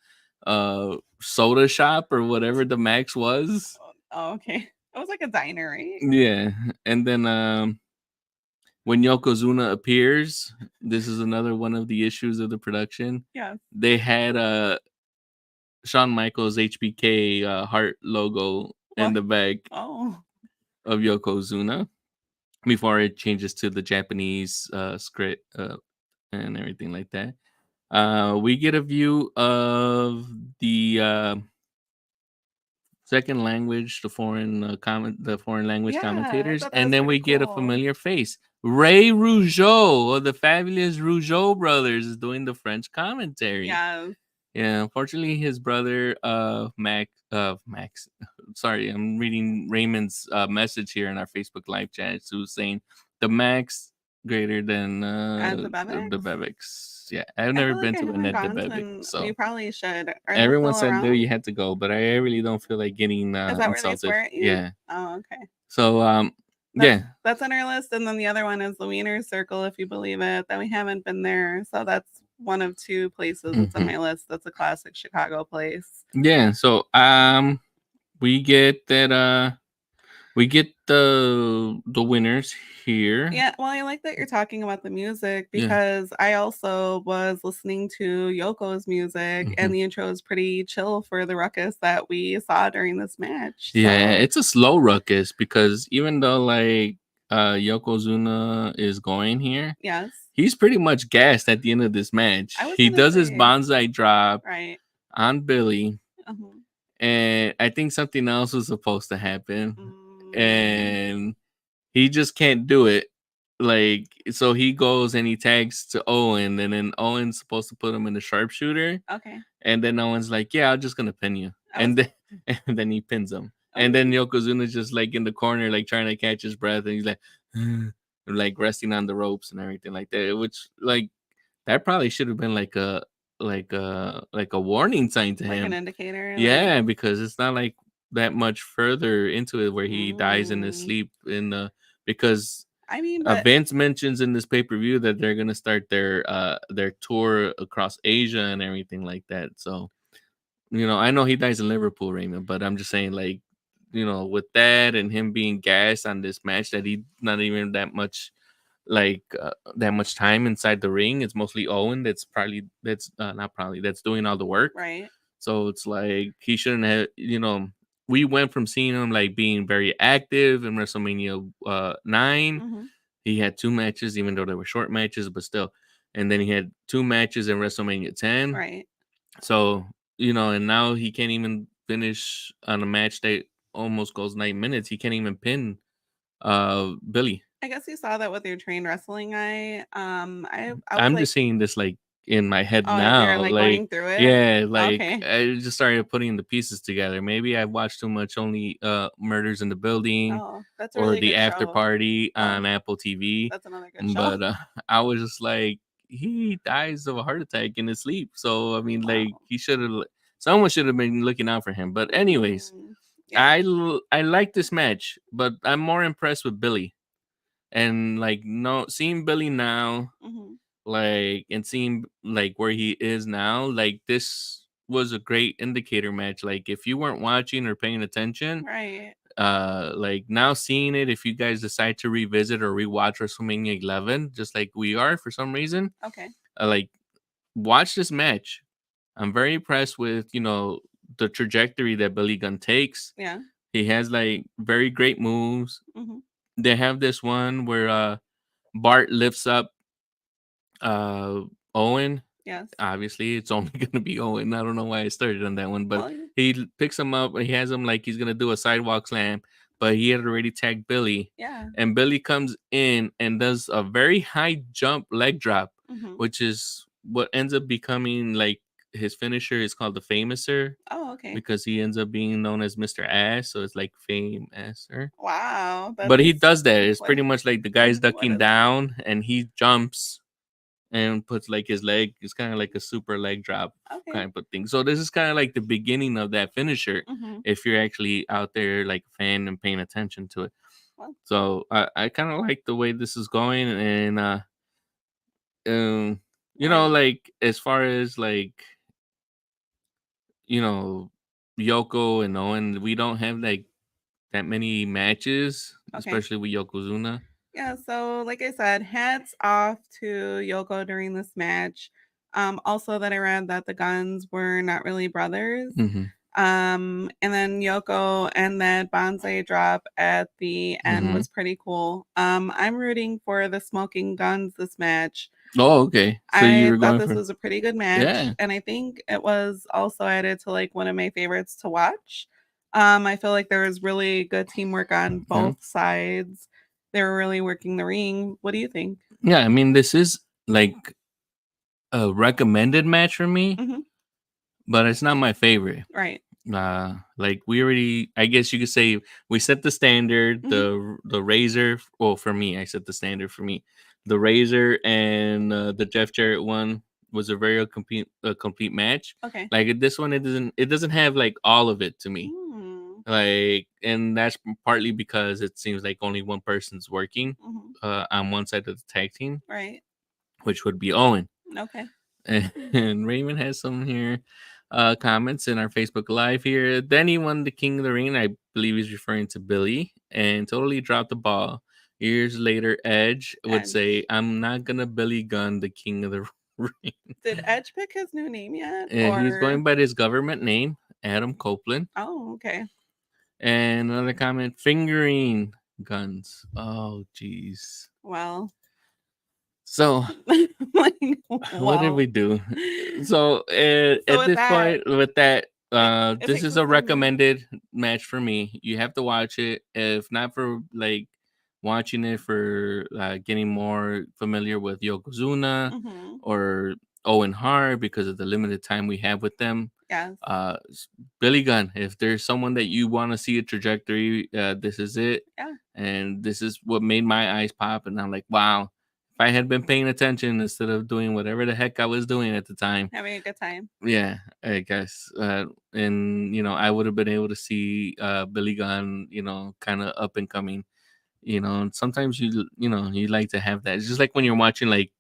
soda shop or whatever the Max was. Oh, okay. It was like a diner, right? Yeah. And then when Yokozuna appears, this is another one of the issues of the production. Yes. They had Shawn Michaels HBK heart logo in What? the back Oh, of Yokozuna before it changes to the Japanese script and everything like that. We get a view of the second language, the foreign language yeah. I commentators, thought that and was then pretty we get a cool. familiar face. Ray Rougeau of the fabulous Rougeau brothers is doing the French commentary. Yes. Yeah, unfortunately, his brother, Max. Sorry, I'm reading Raymond's message here in our Facebook live chat. Who's saying the Max greater than At the the Bebex? Bebex. Yeah, I've I never feel like been I to haven't Annette de gone to Bebex, an. We so probably should. Are they everyone still said that around? you had to go, but I really don't feel like getting Is that where they insulted. swear at you? Yeah. Oh, okay. So That's yeah. that's on our list, and then the other one is the Wiener Circle, if you believe it. That we haven't been there, so that's one of two places that's on Mhm. my list. That's a classic Chicago place. Yeah. So we get that we get the winners here. Yeah, well, I like that you're talking about the music Yeah. because I also was listening to Yoko's music, Mhm. and the intro is pretty chill for the ruckus that we saw during this match. Yeah, So it's a slow ruckus because even though like Yokozuna is going here, yes, he's pretty much gassed at the end of this match. I was He gonna does his say bonsai drop right. on Billy, Uh-huh. and I think something else was supposed to happen, Mm, and he just can't do it. Like, so he goes and he tags to Owen, and then Owen's supposed to put him in the sharpshooter, okay, and then Owen's like, "Yeah, I'm just gonna pin you," I was and then he pins him, and then okay. Yokozuna's just like in the corner, like trying to catch his breath, and he's like, like resting on the ropes and everything like that. Which like that probably should have been like a warning sign to Like an him. indicator, like Yeah, because it's not like that much further into it where he dies in his mm, sleep in the because I mean, but Vince mentions in this pay-per-view that they're gonna start their tour across Asia and everything like that. So, I know he dies in Liverpool, Raymond, but I'm just saying, like, with that and him being gassed on this match that he not even that much time inside the ring. It's mostly Owen that's not probably that's doing all the work. right. So it's like he shouldn't have. We went from seeing him like being very active in WrestleMania 9. Mm-hmm. He had two matches, even though they were short matches, but still. And then he had two matches in WrestleMania 10. Right. So, and now he can't even finish on a match that almost goes 9 minutes. He can't even pin Billy. I guess you saw that with your trained wrestling eye. I was I'm like, just seeing this like in my head oh, you're now. like Like, going through it. yeah, like Okay. I just started putting the pieces together. Maybe I watched too much only Murders in the Building Oh, that's a or really the good After show. Party Oh, on Apple TV. that's another good show. But I was just like, he dies of a heart attack in his sleep. So I mean, like Wow. he should have. Someone should have been looking out for him. But anyways, Yeah. I like this match, but I'm more impressed with Billy. And like no seeing Billy now Mm-hmm. like, and seeing like where he is now, like this was a great indicator match. Like if you weren't watching or paying attention, Right. like now seeing it, if you guys decide to revisit or rewatch WrestleMania 11, just like we are for some reason, Okay. like watch this match. I'm very impressed with the trajectory that Billy Gunn takes. Yeah. He has like very great moves. Hmm. They have this one where Bart lifts up uh Owen. Yes. Obviously, it's only gonna be Owen. I don't know why I started on that one, but Well, picks him up and he has him like he's gonna do a sidewalk slam, but he had already tagged Billy. yeah. And Billy comes in and does a very high jump leg drop, Hmm. which is what ends up becoming like his finisher is called the Famouser Oh, okay. because he ends up being known as Mr. Ass, so it's like Famouser. Wow. But That's he does that. It's what? pretty much like the guy's What ducking is that? down and he jumps and puts like his leg. It's kind of like a super leg drop Okay. kind of thing. So this is kind of like the beginning of that finisher. Hmm. If you're actually out there like a fan and paying attention to it. Well, So I kind of like the way this is going, and um, right. like as far as like you know, Yoko and Owen, we don't have like that many matches, Okay. especially with Yokozuna. Yeah, so like I said, hats off to Yoko during this match. Also that I read that the Guns were not really brothers. Mm-hmm. And then Yoko and that bonsai drop at the end Mm-hmm. was pretty cool. I'm rooting for the Smoking Guns this match. Oh, okay. So you I were thought going this for was a pretty good match, yeah. and I think it was also added to like one of my favorites to watch. I feel like there was really good teamwork on Yeah. both sides. They were really working the ring. What do you think? Yeah, I mean this is like a recommended match for me, Hmm. but it's not my favorite. Right. Like we already, I guess you could say we set the standard. Hmm. The Razor, well, for me, I set the standard for me. The Razor and the Jeff Jarrett one was a very complete match. Okay. Like this one, it doesn't have like all of it to me. Mm. Like, and that's partly because it seems like only one person's working Hmm. on one side of the tag team, Right. which would be Owen. Okay. And Raymond has some here comments in our Facebook Live here. Danny won the King of the Ring. I believe he's referring to Billy and totally dropped the ball. Years later, Edge would say, Edge. I'm not going to Billy Gunn the King of the Ring. Did Edge pick his new name yet? And he's Or going by his government name, Adam Copeland. oh, okay. And another comment, fingering guns. Oh, jeez. Well, So like what did wow. we do? So So at with this that, point, with that, it this takes is us a into recommended match for me. You have to watch it. If not for like watching it for getting more familiar with Yokozuna hmm. or Owen Hart because of the limited time we have with them. Yes. Billy Gunn. If there's someone that you want to see a trajectory, this is it. Yeah. And this is what made my eyes pop. And I'm like, wow, if I had been paying attention instead of doing whatever the heck I was doing at the time, Having a good time. yeah, I guess. And, I would have been able to see Billy Gunn, kind of up and coming. And sometimes you like to have that. It's just like when you're watching like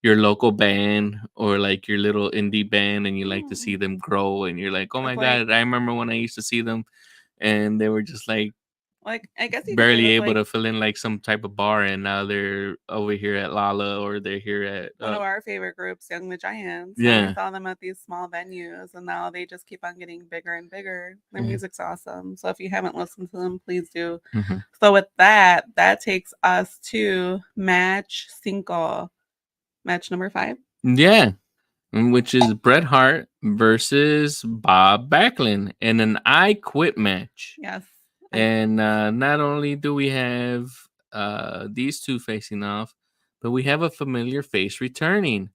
your local band or like your little indie band and you like to see Mm. them grow and you're like, oh my It's like God, I remember when I used to see them and they were just like I guess you could say barely that's able like to fill in like some type of bar and now they're over here at Lala or they're here at one of our favorite groups, Young the Giants. When we yeah. saw them at these small venues, and now they just keep on getting bigger and bigger. Their Yeah. music's awesome. So if you haven't listened to them, please do. Mhm. So with that, that takes us to match cinco, match number 5. Yeah, which is Bret Hart versus Bob Backlund in an I Quit match. Yes. And not only do we have these two facing off, but we have a familiar face returning.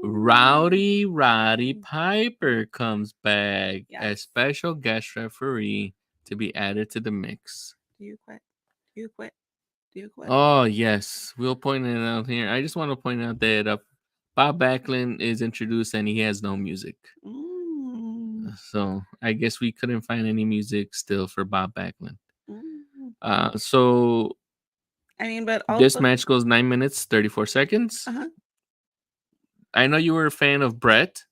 Rowdy Roddy Mm. Piper comes back as Yes. special guest referee to be added to the mix. Do you quit? Do you quit? Do you quit? Oh, yes. We'll point it out here. I just want to point out that Bob Backlund is introduced and he has no music. Mm. So I guess we couldn't find any music still for Bob Backlund. Mm. So I mean, but this also, match goes 9 minutes, 34 seconds. uh-huh. I know you were a fan of Brett.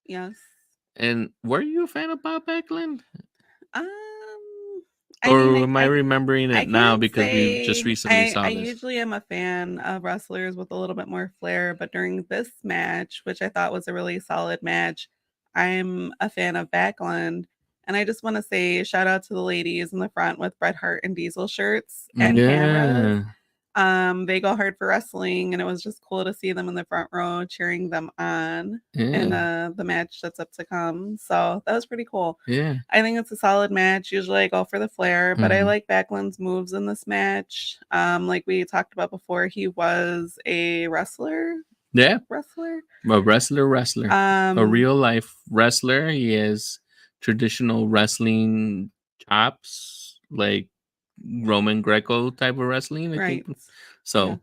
Yes. And were you a fan of Bob Backlund? Um, I Or mean, am I remembering I it now can't because we just say recently I saw this? usually am a fan of wrestlers with a little bit more flair, but during this match, which I thought was a really solid match, I'm a fan of Backlund. And I just want to say shout out to the ladies in the front with Bret Hart and Diesel shirts and cameras. Yeah. They go hard for wrestling, and it was just cool to see them in the front row cheering them on in Yeah. the match that's up to come. So that was pretty cool. Yeah. I think it's a solid match. Usually I go for the flair, but I Mhm. like Backlund's moves in this match. Like we talked about before, he was a wrestler. Yeah. Wrestler. A wrestler. A Um, real life wrestler. He has traditional wrestling chops, like Roman Greco type of wrestling, I think. right. Yeah. So,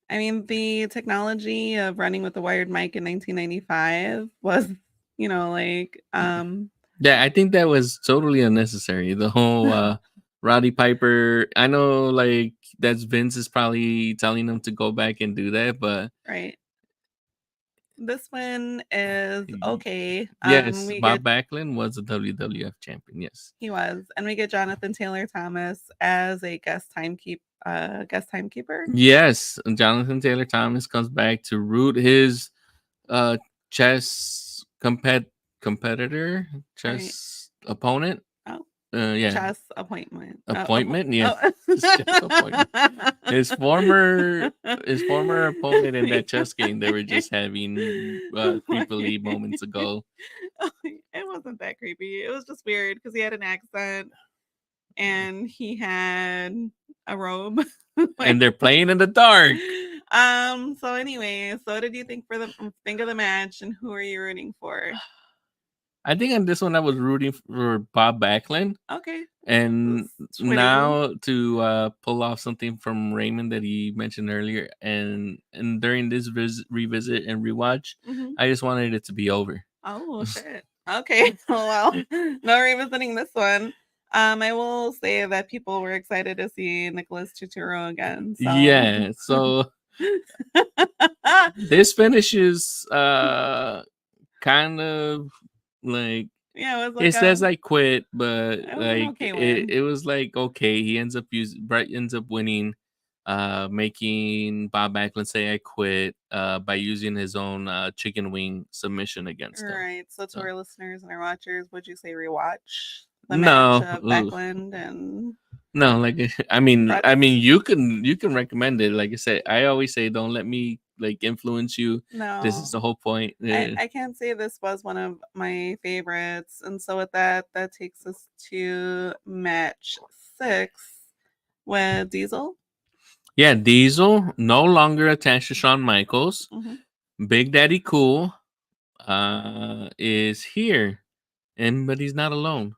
I mean, the technology of running with the wired mic in 1995 was, like yeah, I think that was totally unnecessary. The whole Roddy Piper. I know, like, that's Vince is probably telling him to go back and do that, but right. This one is okay. yes, We Bob get Backlund was a WWF champion. Yes, He was, and we get Jonathan Taylor Thomas as a guest timekeeper. yes. Jonathan Taylor Thomas comes back to root his uh chess competitor, Right. chess opponent. Oh, Yeah, chess appointment. appointment. Yeah, Oh. his chess appointment. His former opponent in that chess game they were just having creepily moments ago. It wasn't that creepy. It was just weird because he had an accent and he had a robe. And they're playing in the dark. So anyway, so what did you think of the match, and who are you rooting for? I think on this one I was rooting for Bob Backlund. Okay. And Twitty. now to pull off something from Raymond that he mentioned earlier, and during this revisit and rewatch, Mhm. I just wanted it to be over. Oh shit. Okay. Well, no revisiting this one. I will say that people were excited to see Nicholas Turturro again. So Yeah, so this finishes kind of like yeah, it was it like says I quit, but it was an like okay win. it was like okay. He ends up Brett ends up winning, making Bob Backlund say I quit by using his own chicken wing submission against him. Right. So to So, our listeners and our watchers, would you say rewatch the match no, of Backlund and no, like Brett? you can recommend it. Like I said, I always say don't let me like influence you. This is No. the whole point. I can't say this was one of my favorites. And so with that takes us to match 6 with Diesel. Yeah, Diesel no longer attached to Shawn Michaels. Mm-hmm. Big Daddy Cool is here, but he's not alone.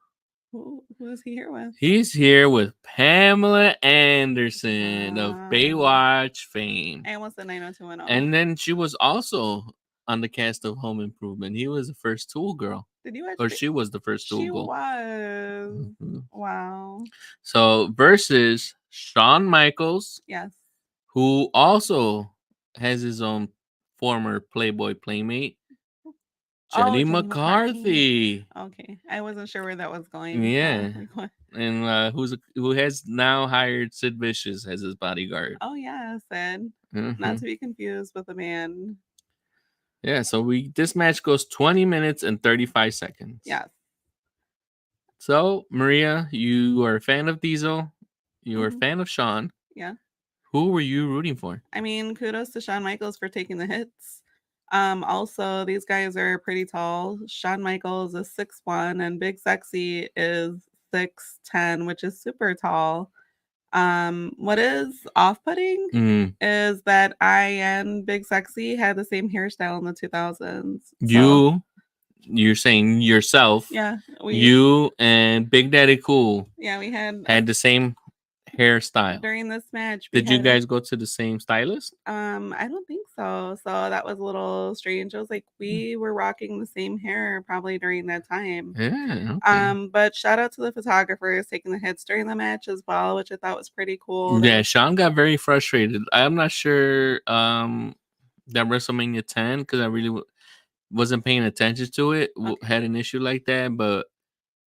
Who is he here with? He's here with Pamela Anderson of Baywatch fame. I almost said 90210. And then she was also on the cast of Home Improvement. He was the first Tool girl. Did you watch? Or she was the first Tool She girl. was. Mm-hmm. Wow. So versus Shawn Michaels. Yes. Who also has his own former Playboy playmate, Jenny McCarthy. Okay, I wasn't sure where that was going. Yeah, So, and who has now hired Sid Vicious as his bodyguard. Oh yeah, Sid. Mm-hmm. Not to be confused with a man. Yeah, so this match goes 20 minutes and 35 seconds. Yes. So Maria, you are a fan of Diesel. You are a fan of Shawn. Yeah. Who were you rooting for? I mean, kudos to Shawn Michaels for taking the hits. Also, these guys are pretty tall. Shawn Michaels is 6'1", and Big Sexy is 6'10", which is super tall. What is off-putting is that I and Big Sexy had the same hairstyle in the 2000s. So. You're saying yourself. Yeah, you and Big Daddy Cool. Yeah, we had the same hairstyle during this match. Did you guys go to the same stylist? I don't think so. So that was a little strange. I was like, we were rocking the same hair probably during that time. Yeah. Okay. But shout out to the photographers taking the hits during the match as well, which I thought was pretty cool. Yeah, Shawn got very frustrated. I'm not sure that WrestleMania 10 because I really wasn't paying attention to it. Okay. Had an issue like that, but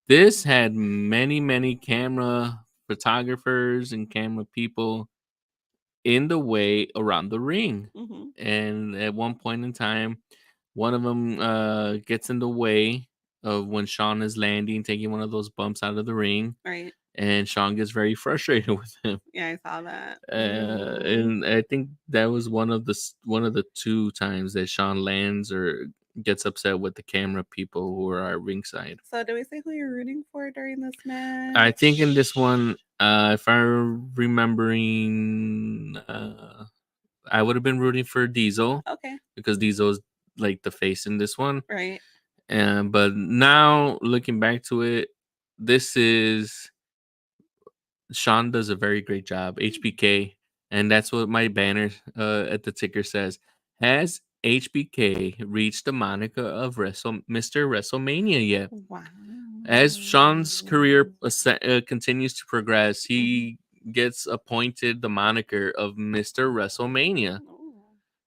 this had many camera photographers and camera people in the way around the ring. Mm-hmm. And at one point in time, one of them gets in the way of when Sean is landing, taking one of those bumps out of the ring, Right. and Sean gets very frustrated with him. Yeah, I saw that. And I think that was one of the two times that Sean lands or gets upset with the camera people who are at ringside. So, do we say who you're rooting for during this match? I think in this one, if I'm remembering, I would have been rooting for Diesel Okay. because Diesel's like the face in this one. Right. But now looking back to it, this is Sean does a very great job. HBK, and that's what my banner at the ticker says. Has HBK reached the moniker of Mr. WrestleMania yet? Wow. As Sean's career continues to progress, Mm-hmm. he gets appointed the moniker of Mr. WrestleMania. Ooh.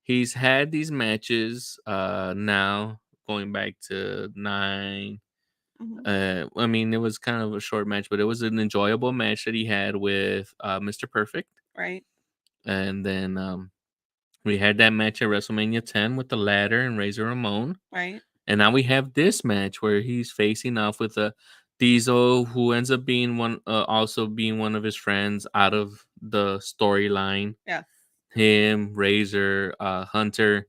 He's had these matches now going back to 9. Mm-hmm. I mean, it was kind of a short match, but it was an enjoyable match that he had with Mr. Perfect. Right. And then we had that match at WrestleMania 10 with the ladder and Razor Ramon. Right. And now we have this match where he's facing off with a Diesel, who ends up being also being one of his friends out of the storyline. Yes. Him, Razor, Hunter,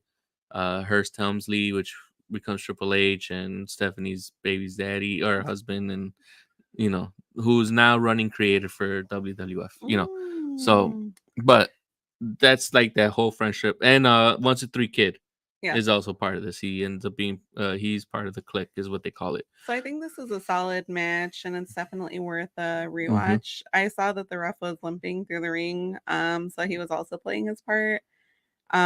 Hurst Helmsley, which becomes Triple H, and Stephanie's baby's daddy or husband, and who's now running creative for WWF. So, Mm. but that's like that whole friendship. And 1 2 3 Kid Yeah. is also part of this. He ends up being he's part of the clique, is what they call it. So I think this is a solid match, and it's definitely worth a Mm-hmm. rewatch. I saw that the ref was limping through the ring, so he was also playing his part. So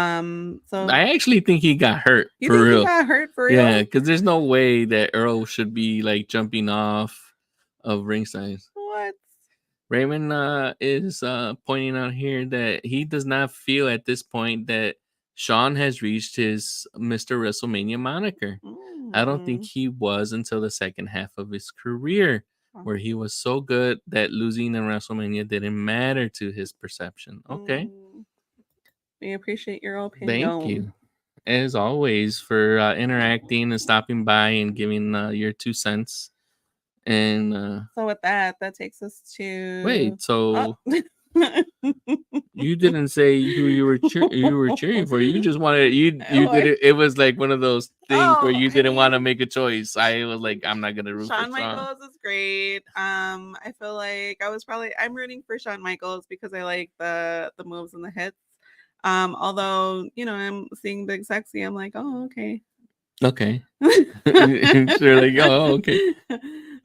I actually think he got hurt you for think he real. got hurt for real? Yeah, because there's no way that Earl should be like jumping off of ringside. What? Raymond is pointing out here that he does not feel at this point that Sean has reached his Mr. WrestleMania moniker. I don't think Mm. he was until the second half of his career, where he was so good that losing in WrestleMania didn't matter to his perception. Okay. We appreciate your opinion. Thank you, as always, for interacting and stopping by and giving your 2 cents. And So with that takes us to wait, so Oh. you didn't say who you were cheering for. You just wanted you did it. It was like one of those things where you didn't want to make a choice. I was like, I'm not gonna root for Shawn Sean. Michaels is great. I feel like I'm rooting for Shawn Michaels because I like the moves and the hits. Although, I'm seeing Big Sexy, I'm like, oh, okay. Okay. You're like, oh, okay.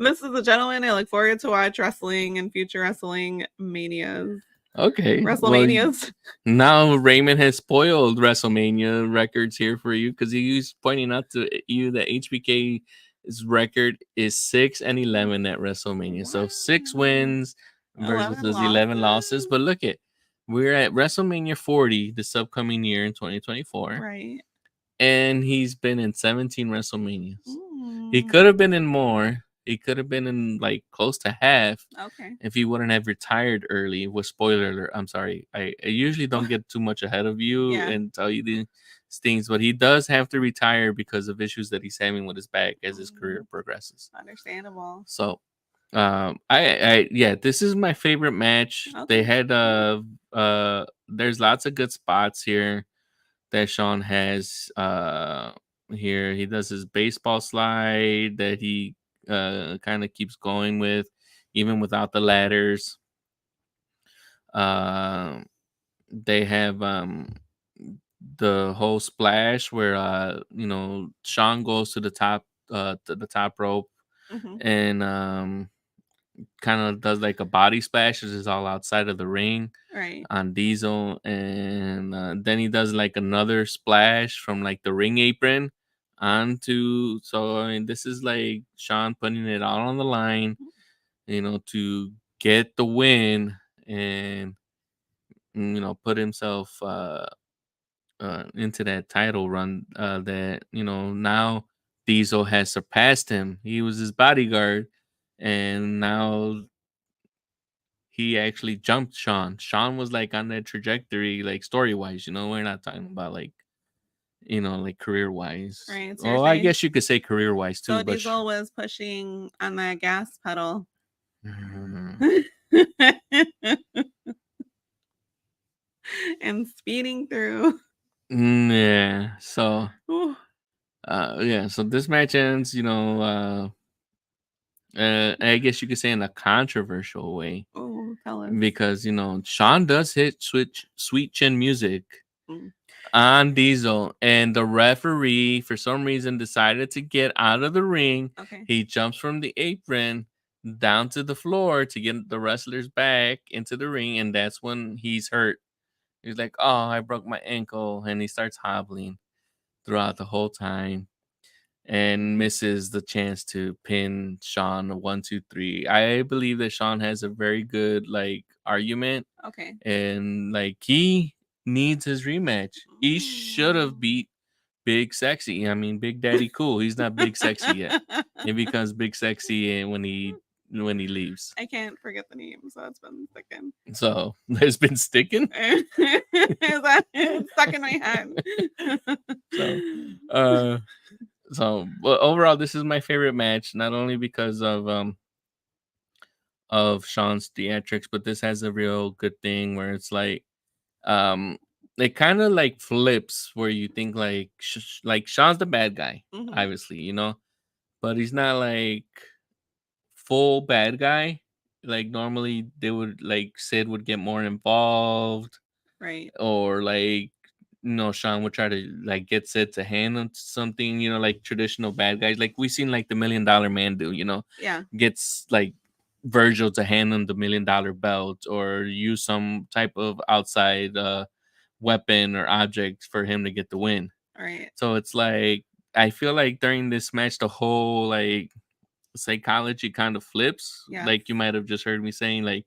This is a gentleman. I look forward to watch wrestling and future wrestling manias. Okay. WrestleManias. Well, now Raymond has spoiled WrestleMania records here for you because he's pointing out to you that HBK's record is 6-11 at WrestleMania. So 6 wins versus 11 losses. But look we're at WrestleMania 40 this upcoming year in 2024. Right. And he's been in 17 WrestleManias. He could have been in more. He could have been in like close to half. Okay. If he wouldn't have retired early. With spoiler alert, I'm sorry. I usually don't get too much ahead of you and tell you these things, but he does have to retire because of issues that he's having with his back as his career progresses. Understandable. So, this is my favorite match. Okay. They had there's lots of good spots here that Sean has here. He does his baseball slide that he kind of keeps going with even without the ladders. They have the whole splash where Sean goes to the top rope and kind of does like a body splash, which is all outside of the ring. Right. On Diesel, and then he does like another splash from like the ring apron onto. So I mean, this is like Sean putting it all on the line, to get the win and put himself into that title run. That now Diesel has surpassed him. He was his bodyguard, and now he actually jumped Sean. Sean was like on that trajectory, like story wise. We're not talking about like like career wise. Right. So you're Oh, I saying guess you could say career wise too, so but Diesel was pushing on that gas pedal. Mm, And speeding through. yeah. So Ooh. yeah. So this match ends. I guess you could say in a controversial way Oh, tell us. because Sean does hit switch sweet chin music Mm. on Diesel, and the referee for some reason decided to get out of the ring. Okay. He jumps from the apron down to the floor to get the wrestlers back into the ring, and that's when he's hurt. He's like, "Oh, I broke my ankle," and he starts hobbling throughout the whole time and misses the chance to pin Sean 1, 2, 3. I believe that Sean has a very good like argument, Okay. and like he needs his rematch. He should have beat Big Sexy. I mean, Big Daddy Cool. He's not Big Sexy yet. He becomes Big Sexy when he leaves. I can't forget the name, so it's been sticking. So it's been sticking. It's stuck in my head. So, but overall, this is my favorite match. Not only because of Sean's theatrics, but this has a real good thing where it's like um it kind of like flips where you think like like Sean's the bad guy, Mhm. obviously, but he's not like full bad guy. Like normally they would like Sid would get more involved, Right. or like Sean would try to like get Sid to hand him something, like traditional bad guys, like we seen like the $1 Million Man do, Yeah. gets like Virgil to hand him the $1 Million belt or use some type of outside weapon or object for him to get the win. Right. So it's like I feel like during this match the whole like psychology kind of flips. Yes. Like you might have just heard me saying like,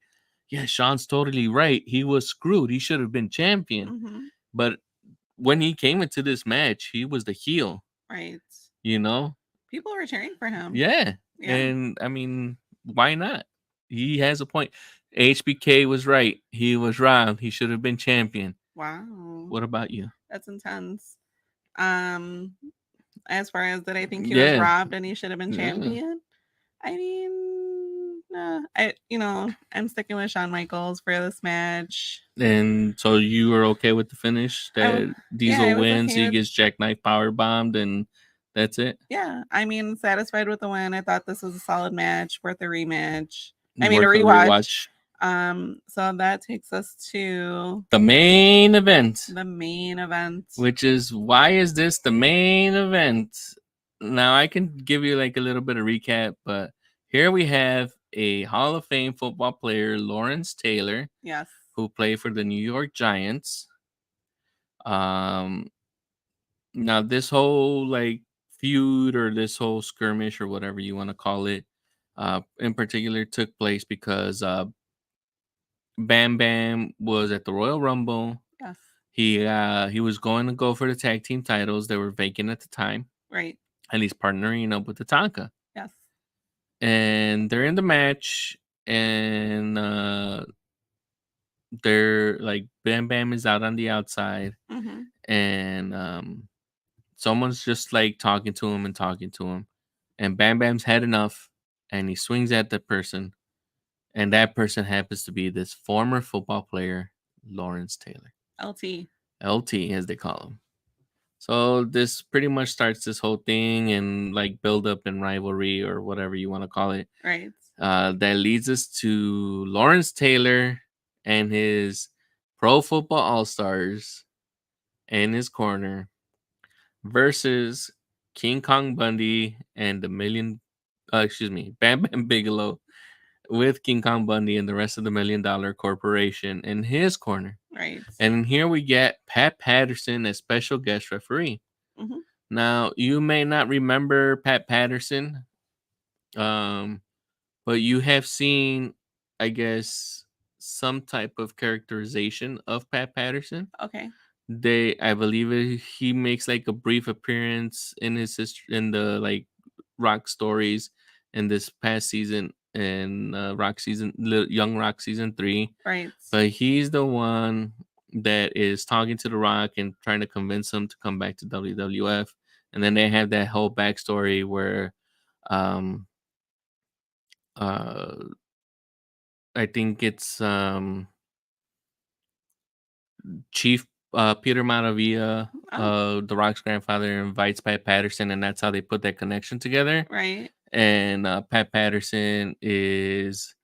yeah, Sean's totally right. He was screwed. He should have been champion. Mm-hmm. But when he came into this match, he was the heel. Right. You know? People were cheering for him. Yeah. Yeah. And I mean, why not? He has a point. HBK was right. He was wrong. He should have been champion. Wow. What about you? That's intense. As far as that I think he was Yeah. robbed and he should have been Yeah. champion. I mean, I'm sticking with Shawn Michaels for this match. And so you were okay with the finish that Diesel I was wins, okay he with. gets jackknife power bombed, and that's it. Yeah, I mean, satisfied with the win. I thought this was a solid match, worth a rematch. I mean, a Worth a rewatch. So that takes us to the main event, the main event. which is why is this the main event? Now I can give you like a little bit of recap, but here we have a Hall of Fame football player, Lawrence Taylor, Yes, who played for the New York Giants. Now this whole like feud or this whole skirmish or whatever you want to call it, in particular took place because Bam Bam was at the Royal Rumble. yes, He was going to go for the tag team titles. They were vacant at the time, right, and he's partnering up with the Tonka. yes, And they're in the match, and they're like Bam Bam is out on the outside, mm-hmm. and someone's just like talking to him and talking to him, and Bam Bam's had enough, and he swings at the person, and that person happens to be this former football player, Lawrence Taylor. LT. LT, as they call him. So this pretty much starts this whole thing and like build up and rivalry or whatever you want to call it. Right. That leads us to Lawrence Taylor and his Pro Football All Stars in his corner versus King Kong Bundy and Bam Bam Bigelow with King Kong Bundy and the rest of the $1 Million Corporation in his corner. Right. And here we get Pat Patterson as special guest referee. Mm-hmm. Now, you may not remember Pat Patterson, but you have seen, I guess, some type of characterization of Pat Patterson. Okay. I believe he makes like a brief appearance in his history in the like Rock stories in this past season in Young Rock season 3. Right. But he's the one that is talking to the Rock and trying to convince him to come back to WWF. And then they have that whole backstory where um uh I think it's Chief Peter Maravilla, Oh, the Rock's grandfather, invites Pat Patterson, and that's how they put that connection together. right. And Pat Patterson is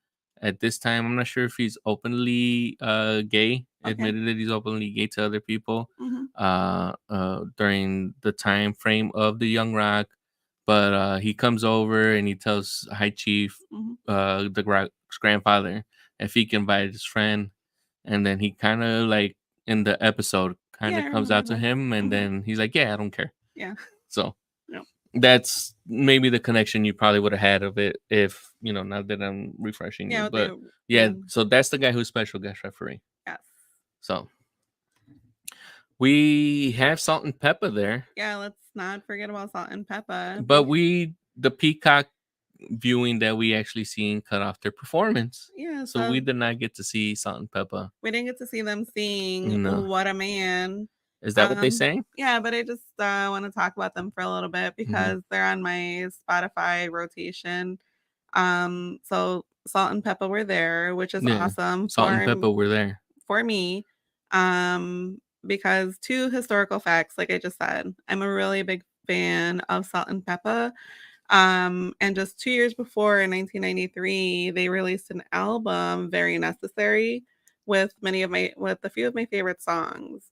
at this time, I'm not sure if he's openly gay, Okay. admitted that he's openly gay to other people Mm-hmm. during the time frame of the Young Rock. But he comes over and he tells High Chief, Mm-hmm. the Rock's grandfather, if he can invite his friend. And then he kind of like in the episode kind Yeah, of I comes remember out to this. him, and Mm-hmm. then he's like, "Yeah, I don't care." Yeah. So Yep. that's maybe the connection you probably would have had of it if not that I'm refreshing Yeah, you, what but they yeah. did. So that's the guy who's special guest referee. Yes. So we have Salt and Pepper there, Yeah, let's not forget about Salt and Pepper. but the Peacock viewing that we actually seen cut off their performance. Yeah, So we so did not get to see Salt and Pepper. we didn't get to see them sing No, "What a Man." is that what they sang? Yeah, but I just want to talk about them for a little bit Mm-hmm. because they're on my Spotify rotation. So Salt and Pepper were there, which is Yeah, awesome Salt and Pepper were there. for me. Because two historical facts, like I just said, I'm a really big fan of Salt and Pepper. And just 2 years before, in 1993, they released an album, Very Necessary, with a few of my favorite songs.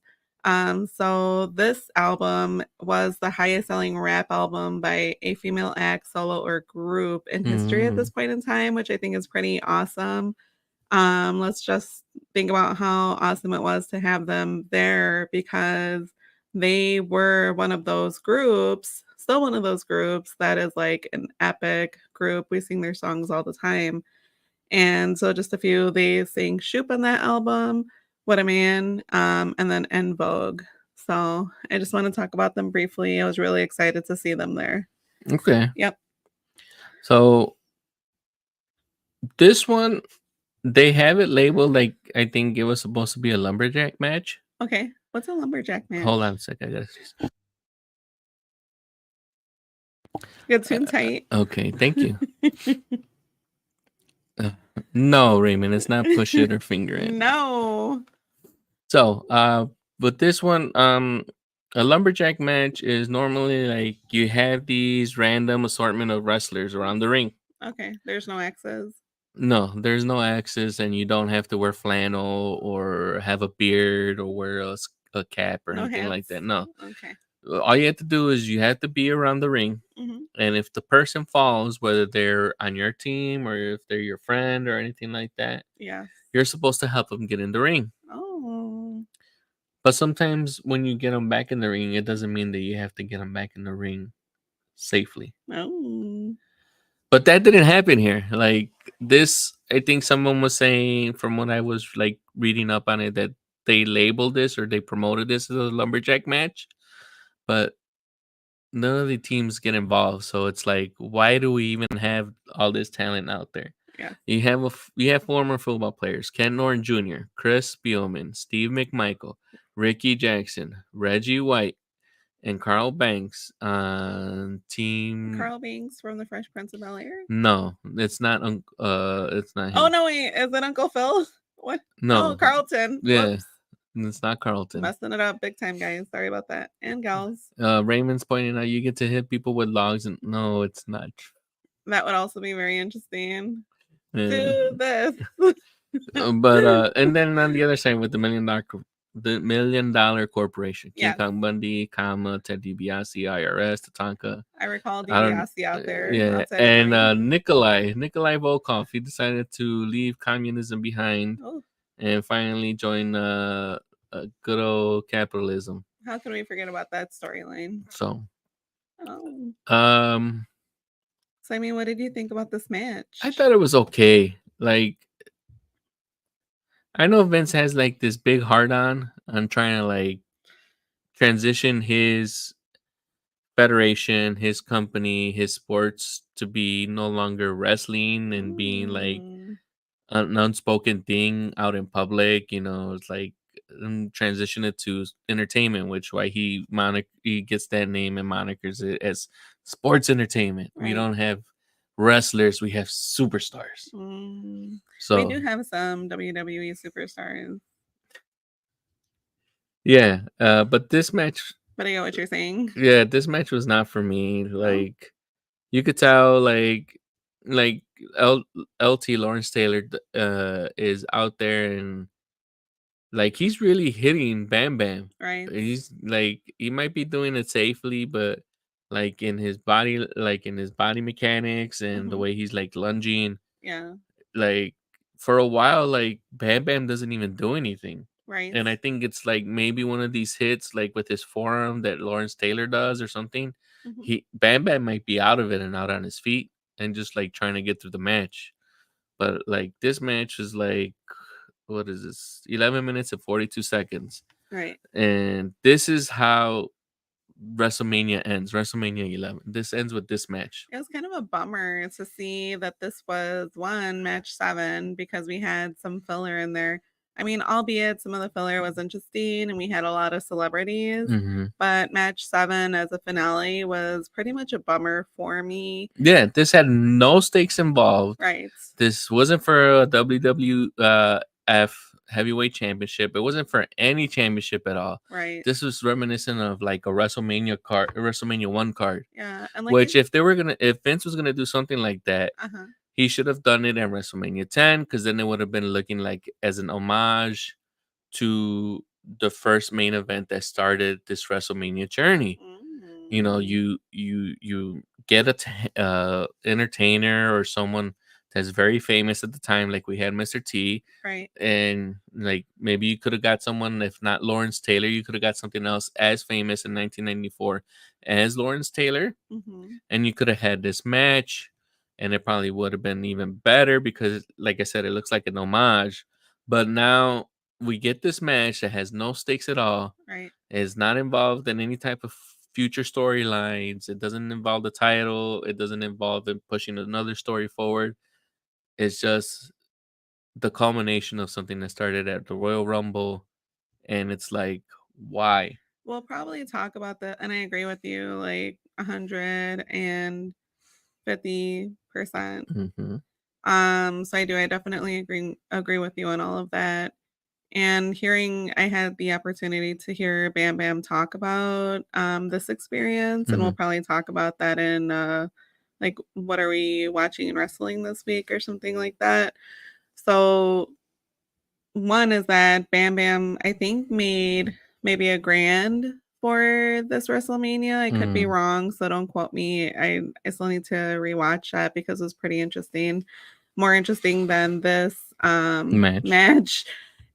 So this album was the highest selling rap album by a female act, solo, or group in history at this point in time, which I think is pretty awesome. Let's just think about how awesome it was to have them there because they were one of those groups, still one of those groups that is like an epic group. We sing their songs all the time. And so just a few, they sing Shoop on that album, What a Man, and then En Vogue. So I just want to talk about them briefly. I was really excited to see them there. Okay. Yep. So this one, they have it labeled like I think it was supposed to be a lumberjack match. Okay. What's a lumberjack match? Hold on a second, I gotta see. Get too tight. Okay, thank you. No, Raymond, it's not push it or finger it. No. So, but this one, a lumberjack match is normally like you have these random assortment of wrestlers around the ring. Okay. There's no X's. No, there's no axes, and you don't have to wear flannel or have a beard or wear a cap or No anything hats. like that. No, Okay. all you have to do is you have to be around the ring. Mm-hmm. And if the person falls, whether they're on your team or if they're your friend or anything like that, Yes. you're supposed to help them get in the ring. Oh. But sometimes when you get them back in the ring, it doesn't mean that you have to get them back in the ring safely. Oh. But that didn't happen here. Like this, I think someone was saying from when I was like reading up on it that they labeled this or they promoted this as a lumberjack match. But none of the teams get involved, so it's like, why do we even have all this talent out there? Yeah. You have former football players: Ken Norton Jr., Chris Spielman, Steve McMichael, Ricky Jackson, Reggie White, and Carl Banks on team. Carl Banks from the Fresh Prince of Bel-Air? No, it's not. It's not him. Oh, no, wait. Is it Uncle Phil? What? No. Oh, Carlton. Yeah. Whoops. It's not Carlton. Messing it up big time, guys. Sorry about that. And gals. Raymond's pointing out you get to hit people with logs, and no, it's not. That would also be very interesting. Yeah. Do this. But and then on the other side with the $1 million corporation, King Yes. Kong Bundy, Ted DiBiase, IRS, Tatanka. I recall DiBiase out there. Yeah, outside of the and ring. Nikolai Volkov. He decided to leave communism behind Oh, and finally join good old capitalism. how can we forget about that storyline? So, Oh. um, So, I mean, what did you think about this match? I thought it was okay. Like, I know Vince has like this big heart on trying to like transition his federation, his company, his sports to be no longer wrestling and being like an unspoken thing out in public. It's like transition it to entertainment, which why he gets that name and monikers it as sports entertainment. We Right. don't have wrestlers, we have superstars. We So do have some WWE superstars. yeah, but this match, But I get what you're saying. yeah, this match was not for me. No? Like you could tell, like LT Lawrence Taylor is out there and like he's really hitting Bam Bam. Right. He's like he might be doing it safely, but like in his body mechanics and the way he's like lunging, Yeah. like for a while, like Bam Bam doesn't even do anything. Right. And I think it's like maybe one of these hits, like with his forearm that Lawrence Taylor does or something. He Bam Bam might be out of it and out on his feet and just like trying to get through the match. But like this match is like, what is this? 11 minutes and 42 seconds. Right. And this is how WrestleMania ends. WrestleMania 11. This ends with this match. It was kind of a bummer to see that this was match 7 because we had some filler in there. I mean, albeit some of the filler was interesting and we had a lot of celebrities, but match 7 as a finale was pretty much a bummer for me. Yeah, this had no stakes involved. Right. This wasn't for a WWF heavyweight championship. It wasn't for any championship at all. Right. This was reminiscent of like a WrestleMania card, a WrestleMania 1 card. Yeah. And like which if Vince was gonna do something like that, he should have done it at WrestleMania 10 because then it would have been looking like as an homage to the first main event that started this WrestleMania journey. You get a entertainer or someone that's very famous at the time, like we had Mr. T, right, and like maybe you could have got someone, if not Lawrence Taylor, you could have got something else as famous in 1994 as Lawrence Taylor, and you could have had this match, and it probably would have been even better because, like I said, it looks like an homage. But now we get this match that has no stakes at all. right. Is not involved in any type of future storylines. It doesn't involve the title. It doesn't involve in pushing another story forward. It's just the culmination of something that started at the Royal Rumble, and it's like, why? We'll probably talk about that, and I agree with you, like 150%. So I definitely agree with you on all of that. And I had the opportunity to hear Bam Bam talk about this experience, and we'll probably talk about that in like what are we watching in wrestling this week or something like that. So one is that Bam Bam, I think, made maybe $1,000 for this WrestleMania. I could be wrong, so don't quote me. I still need to rewatch that because it was pretty interesting. More interesting than this match.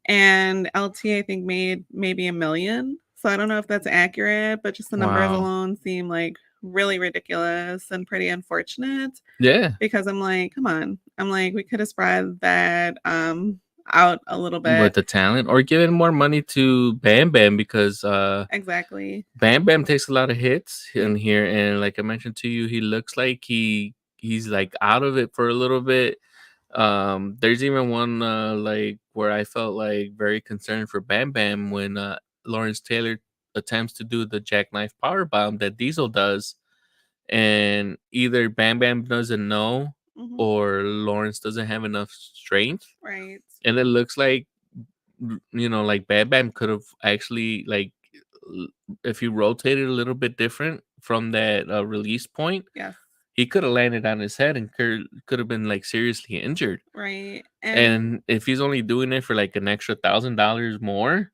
And LT, I think, made maybe $1 million. So I don't know if that's accurate, but just the numbers alone seem like really ridiculous and pretty unfortunate. Yeah. Because I'm like, come on. I'm like, we could have spread that out a little bit with the talent, or giving more money to Bam Bam because exactly. Bam Bam takes a lot of hits in here, and like I mentioned to you, he looks like he's like out of it for a little bit. There's even one like where I felt like very concerned for Bam Bam when Lawrence Taylor attempts to do the jackknife power bomb that Diesel does, and either Bam Bam doesn't know or Lawrence doesn't have enough strength, right? And it looks like like Bam Bam could have actually like if he rotated a little bit different from that release point, yes, he could have landed on his head and could have been like seriously injured. Right. And if he's only doing it for like an extra $1,000 more,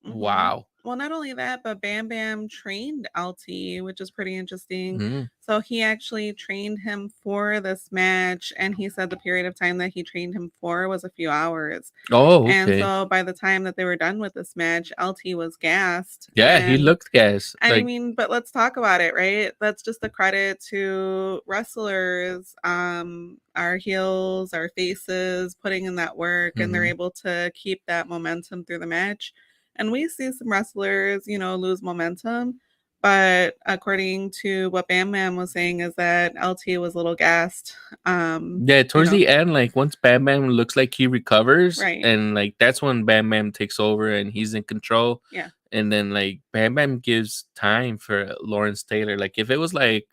wow. Well, not only that, but Bam Bam trained LT, which is pretty interesting. So he actually trained him for this match, and he said the period of time that he trained him for was a few hours. Oh, okay. And so by the time that they were done with this match, LT was gassed. Yeah, he looked gassed. And I mean, but let's talk about it, right? That's just a credit to wrestlers, our heels, our faces, putting in that work, and they're able to keep that momentum through the match. And we see some wrestlers, lose momentum. But according to what Bam Bam was saying, is that LT was a little gassed. Yeah, towards the end, like once Bam Bam looks like he recovers, Right. and like that's when Bam Bam takes over and he's in control. Yeah. And then like Bam Bam gives time for Lawrence Taylor. Like if it was like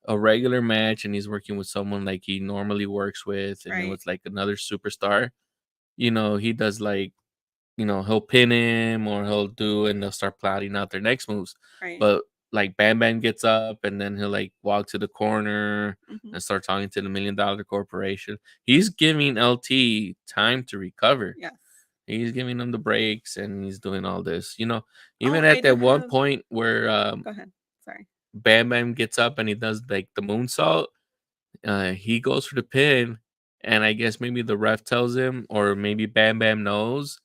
a regular match and he's working with someone like he normally works with, and it Right. was like another superstar, he does like, he'll pin him or he'll do, and they'll start plotting out their next moves. Right. But like Bam Bam gets up and then he'll like walk to the corner Mhm. and start talking to the $1 million corporation. He's giving LT time to recover. Yes. He's giving him the breaks and he's doing all this. Even Oh, at I do that one have. point where Go ahead. Sorry. Bam Bam gets up and he does like the moonsault, he goes for the pin, and I guess maybe the ref tells him, or maybe Bam Bam knows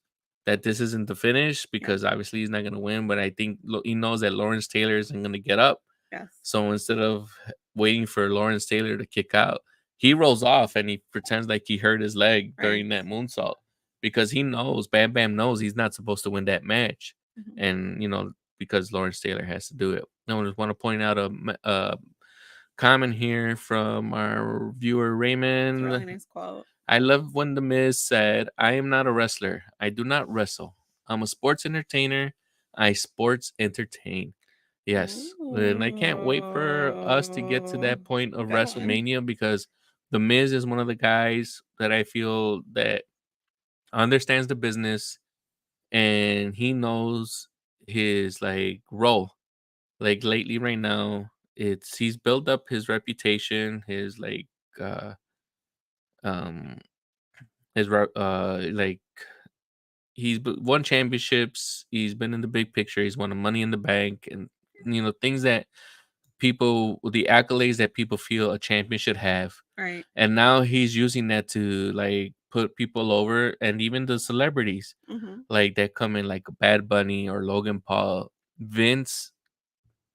that this isn't the finish Yeah. because obviously he's not going to win. But I think he knows that Lawrence Taylor isn't going to get up. Yes. So instead of waiting for Lawrence Taylor to kick out, he rolls off and he pretends like he hurt his leg during that moonsault because he knows, Bam Bam knows he's not supposed to win that match. Mhm. And, because Lawrence Taylor has to do it. I just want to point out a comment here from our viewer It's a Raymond. really nice quote. I love when The Miz said, "I am not a wrestler. I do not wrestle. I'm a sports entertainer. I sports entertain." Yes. And I can't wait for us to get to that point of Good one. WrestleMania because The Miz is one of the guys that I feel that understands the business and he knows his like role. Like lately right now, he's built up his reputation, his like um like he's won championships, he's been in the big picture, he's won a Money in the Bank, and things that the accolades that people feel a champion should have. Right. And now he's using that to like put people over, and even the celebrities Mhm. like that come in, like Bad Bunny or Logan Paul. Vince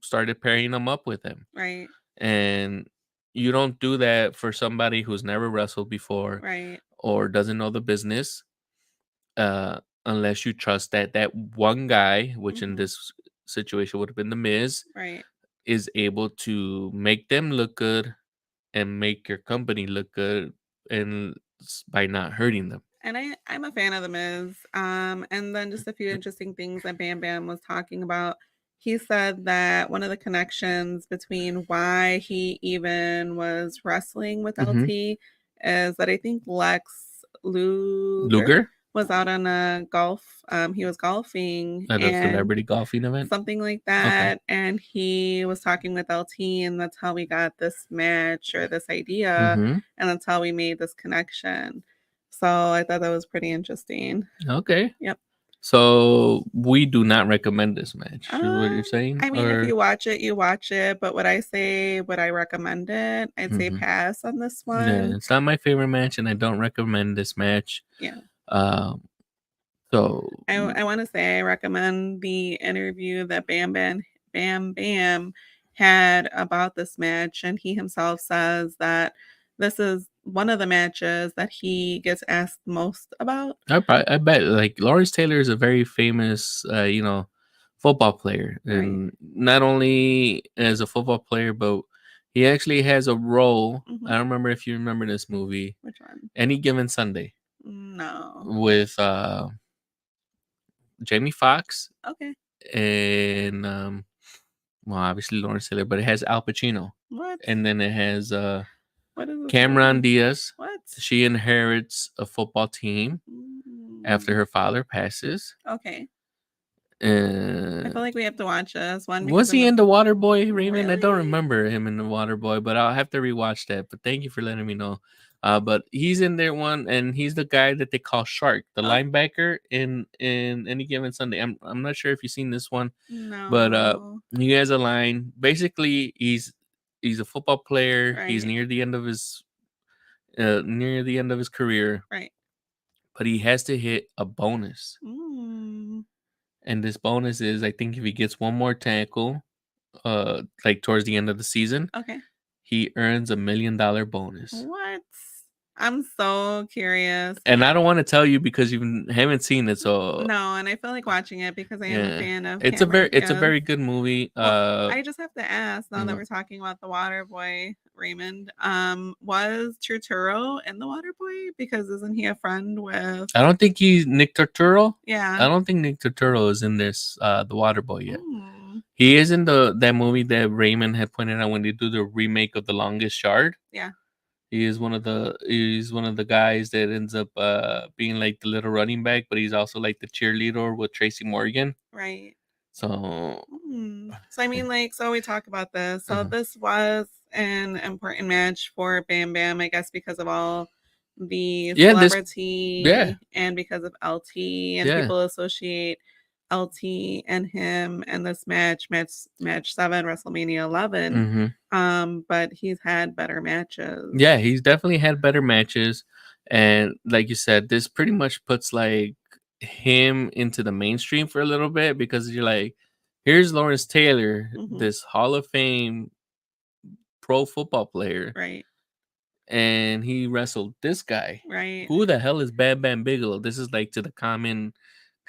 started pairing them up with him. Right. And you don't do that for somebody who's never wrestled before Right. or doesn't know the business, unless you trust that one guy, which in Mhm. this situation would have been The Miz, Right. is able to make them look good and make your company look good, and by not hurting them. And I'm a fan of The Miz. And then just a few interesting things that Bam Bam was talking about. He said that one of the connections between why he even was wrestling with Mhm. LT is that I think Lex Luger Luger was out on a golf. He was golfing at a and celebrity golfing event. something like Okay. that. And he was talking with LT, and that's how we got this match or this idea. Mhm. And that's how we made this connection. So I thought that was pretty interesting. Okay. Yep. So we do not recommend this match. Is what you're saying? I mean, Or if you watch it, you watch it. But would I recommend it? I'd say Mhm. pass on this Yeah, one. it's not my favorite match, and I don't recommend this match. Yeah. Um, so I want to say I recommend the interview that Bam Bam had about this match, and he himself says that this is one of the matches that he gets asked most about. I bet like Lawrence Taylor is a very famous, football player, Right. and not only as a football player, but he actually has a role. Mhm. I don't remember if you remember this movie, Which one? Any Given Sunday, No. with Jamie Foxx Okay. and well, obviously Lawrence Taylor, but it has Al Pacino, What? and then it has What is this Cameron movie? Diaz. What? She inherits a football team after her father passes. Okay. I Uh, feel like we have to watch this one because was he in The Waterboy, Raymond? I don't Really? remember him in The Waterboy, but I'll have to rewatch that. But thank you for letting me know. But he's in there one, and he's the guy that they call Shark, the linebacker in Any Given Sunday. I'm not sure if you've seen this one, but No. he has a line. Basically, he's a football player. He's Right. near the end of his career, Right. but he has to hit a bonus. Mm. And this bonus is, I think, if he gets one more tackle, like towards the end of the season, Okay. he earns $1 million bonus. What? I'm so curious. And I don't want to tell you because you haven't seen it, so no, and I feel like watching it because I am a fan of it's a Cameron. very good movie. Well, I just have to ask now that mhm. we're talking about the Water Boy Raymond. Was Turturro in the Water Boy? Because isn't he a friend with? I don't think he's Nick Turturro. Yeah. I don't think Nick Turturro is in this the Water Boy yet. Mm. He is in that movie that Raymond had pointed out when they do the remake of The Longest Yard. Yeah. He's one of the guys that ends up being like the little running back, but he's also like the cheerleader with Tracy Morgan. Right. So So I mean, like, so we talk about this. So this was an important match for Bam Bam, I guess, because of all the celebrity and because of LT and people associate LT and him and this match 7, WrestleMania 11. But he's had better matches. Yeah, he's definitely had better matches, and like you said, this pretty much puts like him into the mainstream for a little bit because you're like, here's Lawrence Taylor, this Hall of Fame pro football player, right? And he wrestled this guy, right? Who the hell is Bam Bam Bigelow? This is like to the common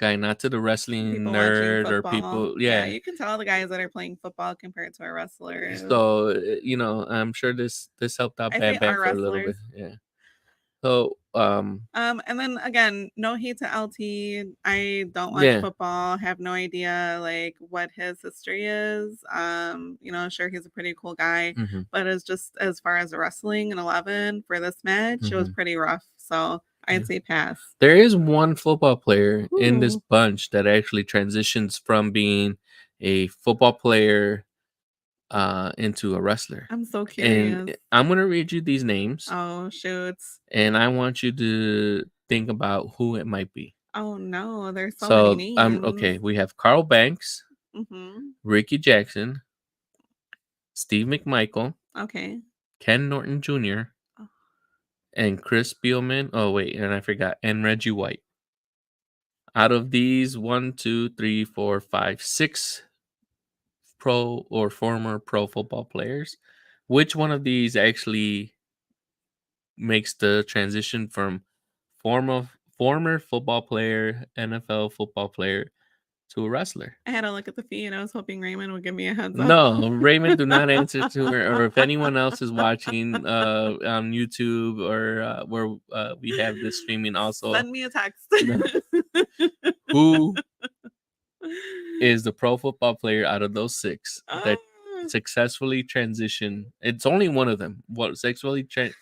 guy, not to the wrestling people nerd or people. Yeah, you can tell the guys that are playing football compared to our wrestlers. So I'm sure this helped out Bam Bam for a little bit. Yeah. So and then again, no hate to LT. I don't watch football, have no idea like what his history is. Sure he's a pretty cool guy, but it's just as far as the wrestling in 11 for this match, it was pretty rough. So I'd say pass. There is one football player in this bunch that actually transitions from being a football player into a wrestler. I'm so curious. And I'm gonna read you these names. Oh shoot. And I want you to think about who it might be. Oh no, there's so many names. Okay, we have Carl Banks, Ricky Jackson, Steve McMichael, okay, Ken Norton Jr., and Chris Spielman. Oh wait, and I forgot, and Reggie White. Out of these, 1, 2, 3, 4, 5, 6 pro or former pro football players, which one of these actually makes the transition from former football player, NFL football player, to a wrestler? I had to look at the feed. I was hoping Raymond would give me a heads up. No, Raymond, do not answer to her. Or if anyone else is watching on YouTube or where we have this streaming, also send me a text. Who is the pro football player out of those 6 that successfully transitioned? It's only one of them. What successfully transitioned.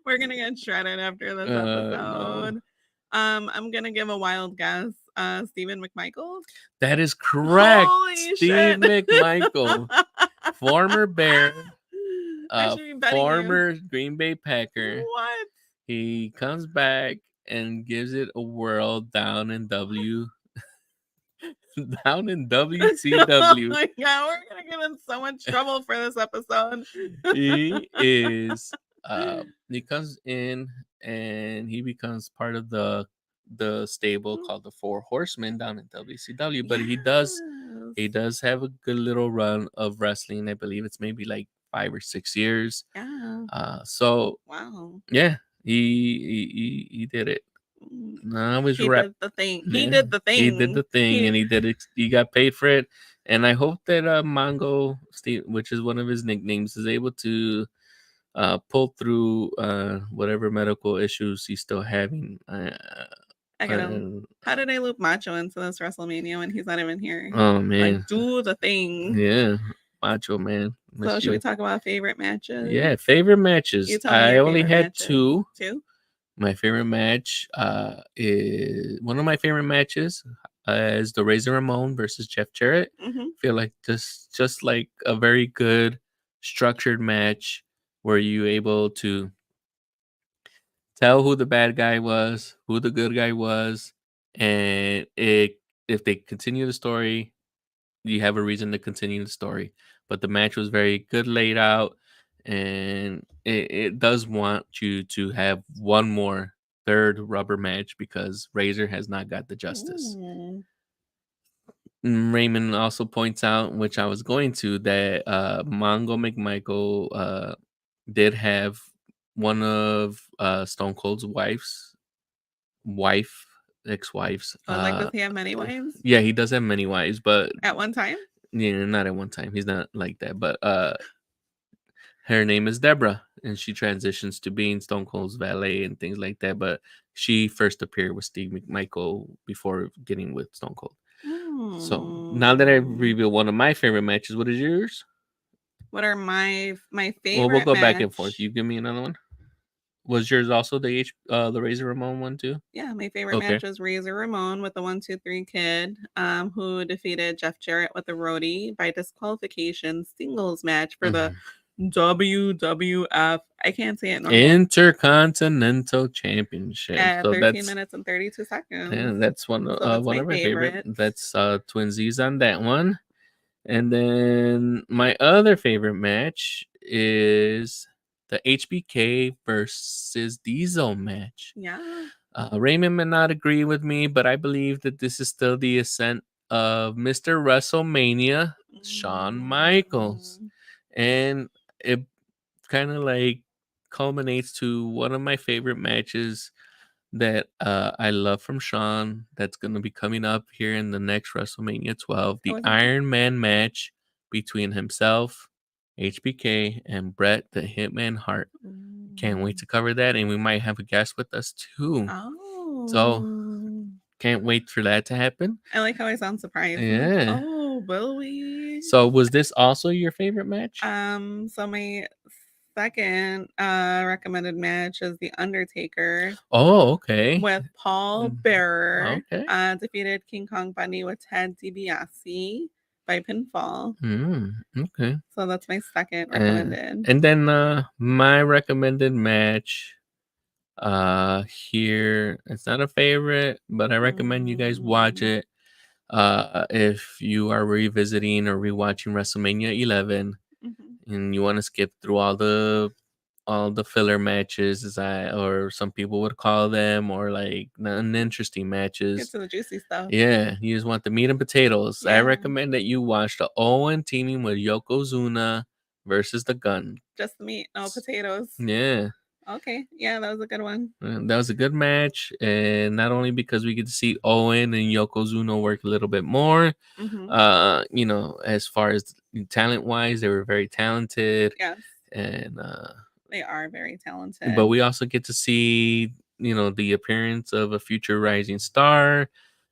We're gonna get shredded after this episode. No. I'm gonna give a wild guess. Stephen McMichael. That is correct. Holy Steve McMichael, former Bear, former Green Bay Packer. What? He comes back and gives it a whirl down in WCW. Oh my god, we're gonna get in so much trouble for this episode. He is he comes in and he becomes part of the stable called the Four Horsemen down in WCW. But he does have a good little run of wrestling. I believe it's maybe like 5 or 6 years. Yeah. So wow. Yeah, he did it. No, he did the thing. He did the thing. He did the thing, and he did it. He got paid for it. And I hope that Mongo Steve, which is one of his nicknames, is able to pull through whatever medical issues he's still having. I got him. How did I loop Macho into this WrestleMania when he's not even here? Oh man, like, do the thing. Yeah, Macho man. So should we talk about favorite matches? Yeah, favorite matches. I only had matches. 2. 2. My favorite match is one of my favorite matches is the Razor Ramon versus Jeff Jarrett. I feel like just like a very good structured match where you're able to tell who the bad guy was, who the good guy was, and if they continue the story, you have a reason to continue the story. But the match was very good laid out, and it does want you to have one more third rubber match because Razor has not got the justice. Raymond also points out, which I was going to, that Mongo McMichael did have one of Stone Cold's ex-wives. Oh, like, does he have many wives Yeah, he does have many wives, but at one time? yeah, not at one time. He's not like that. But her name is Deborah, and she transitions to being Stone Cold's valet and things like that. But she first appeared with Steve McMichael before getting with Stone Cold. So now that I revealed one of my favorite matches, what is yours? What are my favorite? Well, we'll go back and forth. You give me another one. Was yours also the Razor Ramon one too? Yeah, my favorite match was Razor Ramon with the 1-2-3 Kid, who defeated Jeff Jarrett with the Roadie by disqualification singles match for the WWF. I can't say it normal. Intercontinental Championship. At 13 minutes and 32 seconds. And that's one of my favorite. That's twinsies on that one. And then my other favorite match is the HBK versus Diesel match. Yeah. Raymond may not agree with me, but I believe that this is still the ascent of Mr. WrestleMania, Shawn Michaels. And it kind of like culminates to one of my favorite matches that I love from Shawn that's going to be coming up here in the next WrestleMania 12, the Iron Man match between himself, HBK, and Bret the Hitman Hart. Can't wait to cover that, and we might have a guest with us too. Oh. So can't wait for that to happen. I like how I sound surprised. Yeah. Oh, will we? So was this also your favorite match? So my second recommended match is The Undertaker. Oh, okay. With Paul Bearer. Okay. Defeated King Kong Bundy with Ted DiBiase by pinfall. Okay. So that's my second recommended. And then my recommended match here, it's not a favorite, but I recommend you guys watch it if you are revisiting or rewatching WrestleMania 11 and you want to skip through all the filler matches, or some people would call them, or like uninteresting matches. Get to the juicy stuff. Yeah, you just want the meat and potatoes. Yeah. I recommend that you watch the Owen teaming with Yokozuna versus the Gun. Just the meat, no potatoes. Yeah. Okay, yeah, that was a good one. That was a good match, and not only because we get to see Owen and Yokozuna work a little bit more, as far as talent-wise, they were very talented. Yes. And they are very talented. But we also get to see, the appearance of a future rising star,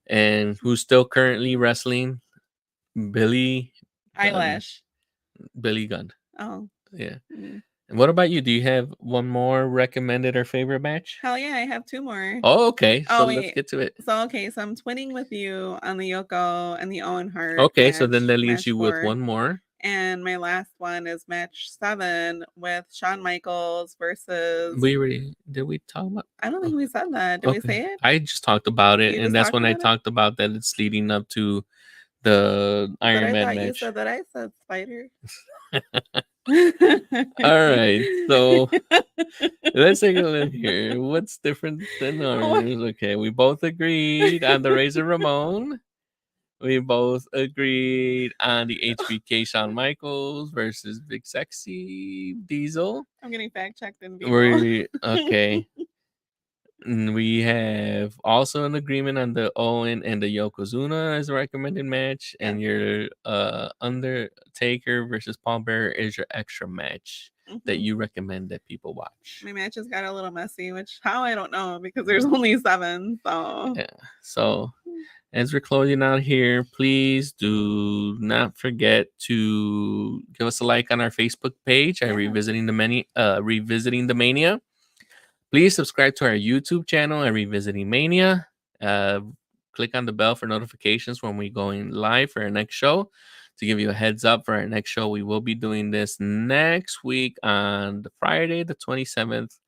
and who's still currently wrestling, Billy Eyelash. Billy Gunn. Oh. Yeah. And what about you? Do you have one more recommended or favorite match? Hell yeah, I have two more. Oh, okay. So let's get to it. So I'm twinning with you on the Yoko and the Owen Hart. Okay, match, so then that leaves you with one more. And my last one is match 7 with Shawn Michaels versus. Did we talk about? I don't think we said that. Did we say it? I just talked about it, and that's when I talked about that it's leading up to the Iron Man match. You said that I said Spider. All right, so let's take a look here. What's different than ours? Okay, we both agreed on the Razor Ramon. We both agreed on the HBK Shawn Michaels versus Big Sexy Diesel. I'm getting fact checked in people. Okay. We have also an agreement on the Owen and the Yokozuna as a recommended match, and your Undertaker versus Paul Bearer is your extra match that you recommend that people watch. My matches got a little messy, which how I don't know, because there's only 7. So yeah. So as we're closing out here, please do not forget to give us a like on our Facebook page at Revisiting the Mania. Please subscribe to our YouTube channel at Revisiting Mania. Click on the bell for notifications when we go in live for our next show. To give you a heads up for our next show, we will be doing this next week on the Friday, the 27th.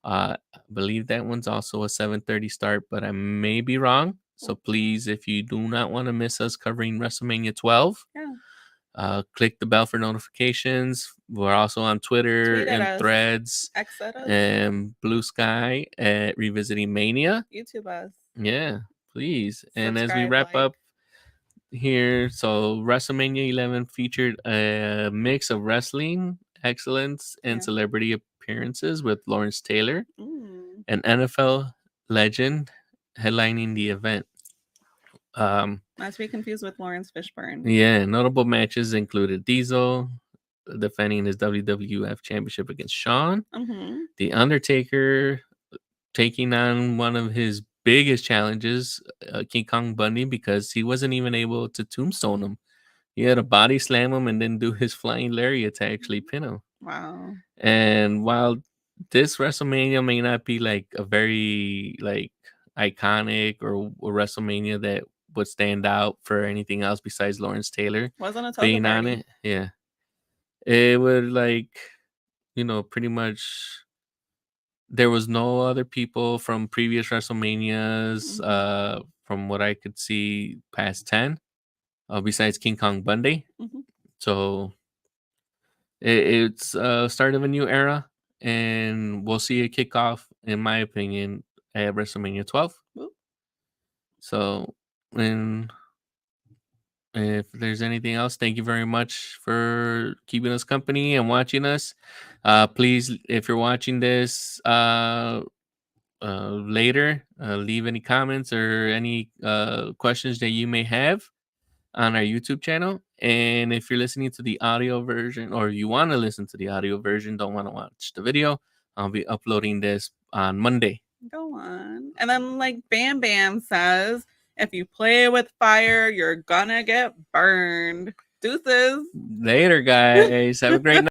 I believe that one's also a 7:30 start, but I may be wrong. So please, if you do not want to miss us covering WrestleMania 12, click the bell for notifications. We're also on Twitter and Threads and Blue Sky at Revisiting Mania. YouTube us. Yeah, please. And as we wrap up here. So WrestleMania 11 featured a mix of wrestling excellence and celebrity appearances with Lawrence Taylor, an NFL legend, headlining the event. Not to be confused with Lawrence Fishburne. Yeah, notable matches included Diesel defending his WWF Championship against Shawn, The Undertaker taking on one of his biggest challenges, King Kong Bundy, because he wasn't even able to tombstone him. He had to body slam him and then do his flying lariat to actually pin him. Wow. And while this WrestleMania may not be like a very like iconic or WrestleMania that would stand out for anything else besides Lawrence Taylor Wasn't a being on party. it, yeah, it would like, you know, pretty much there was no other people from previous WrestleManias, from what I could see, past 10, besides King Kong Bundy. So it's start of a new era, and we'll see a kickoff, in my opinion, at WrestleMania 12. So, and if there's anything else, thank you very much for keeping us company and watching us. Please, if you're watching this later, leave any comments or any questions that you may have on our YouTube channel. And if you're listening to the audio version, or you want to listen to the audio version, don't want to watch the video, I'll be uploading this on Monday. Go on. And then, like Bam Bam says, if you play with fire, you're gonna get burned. Deuces. Later, guys. Have a great night.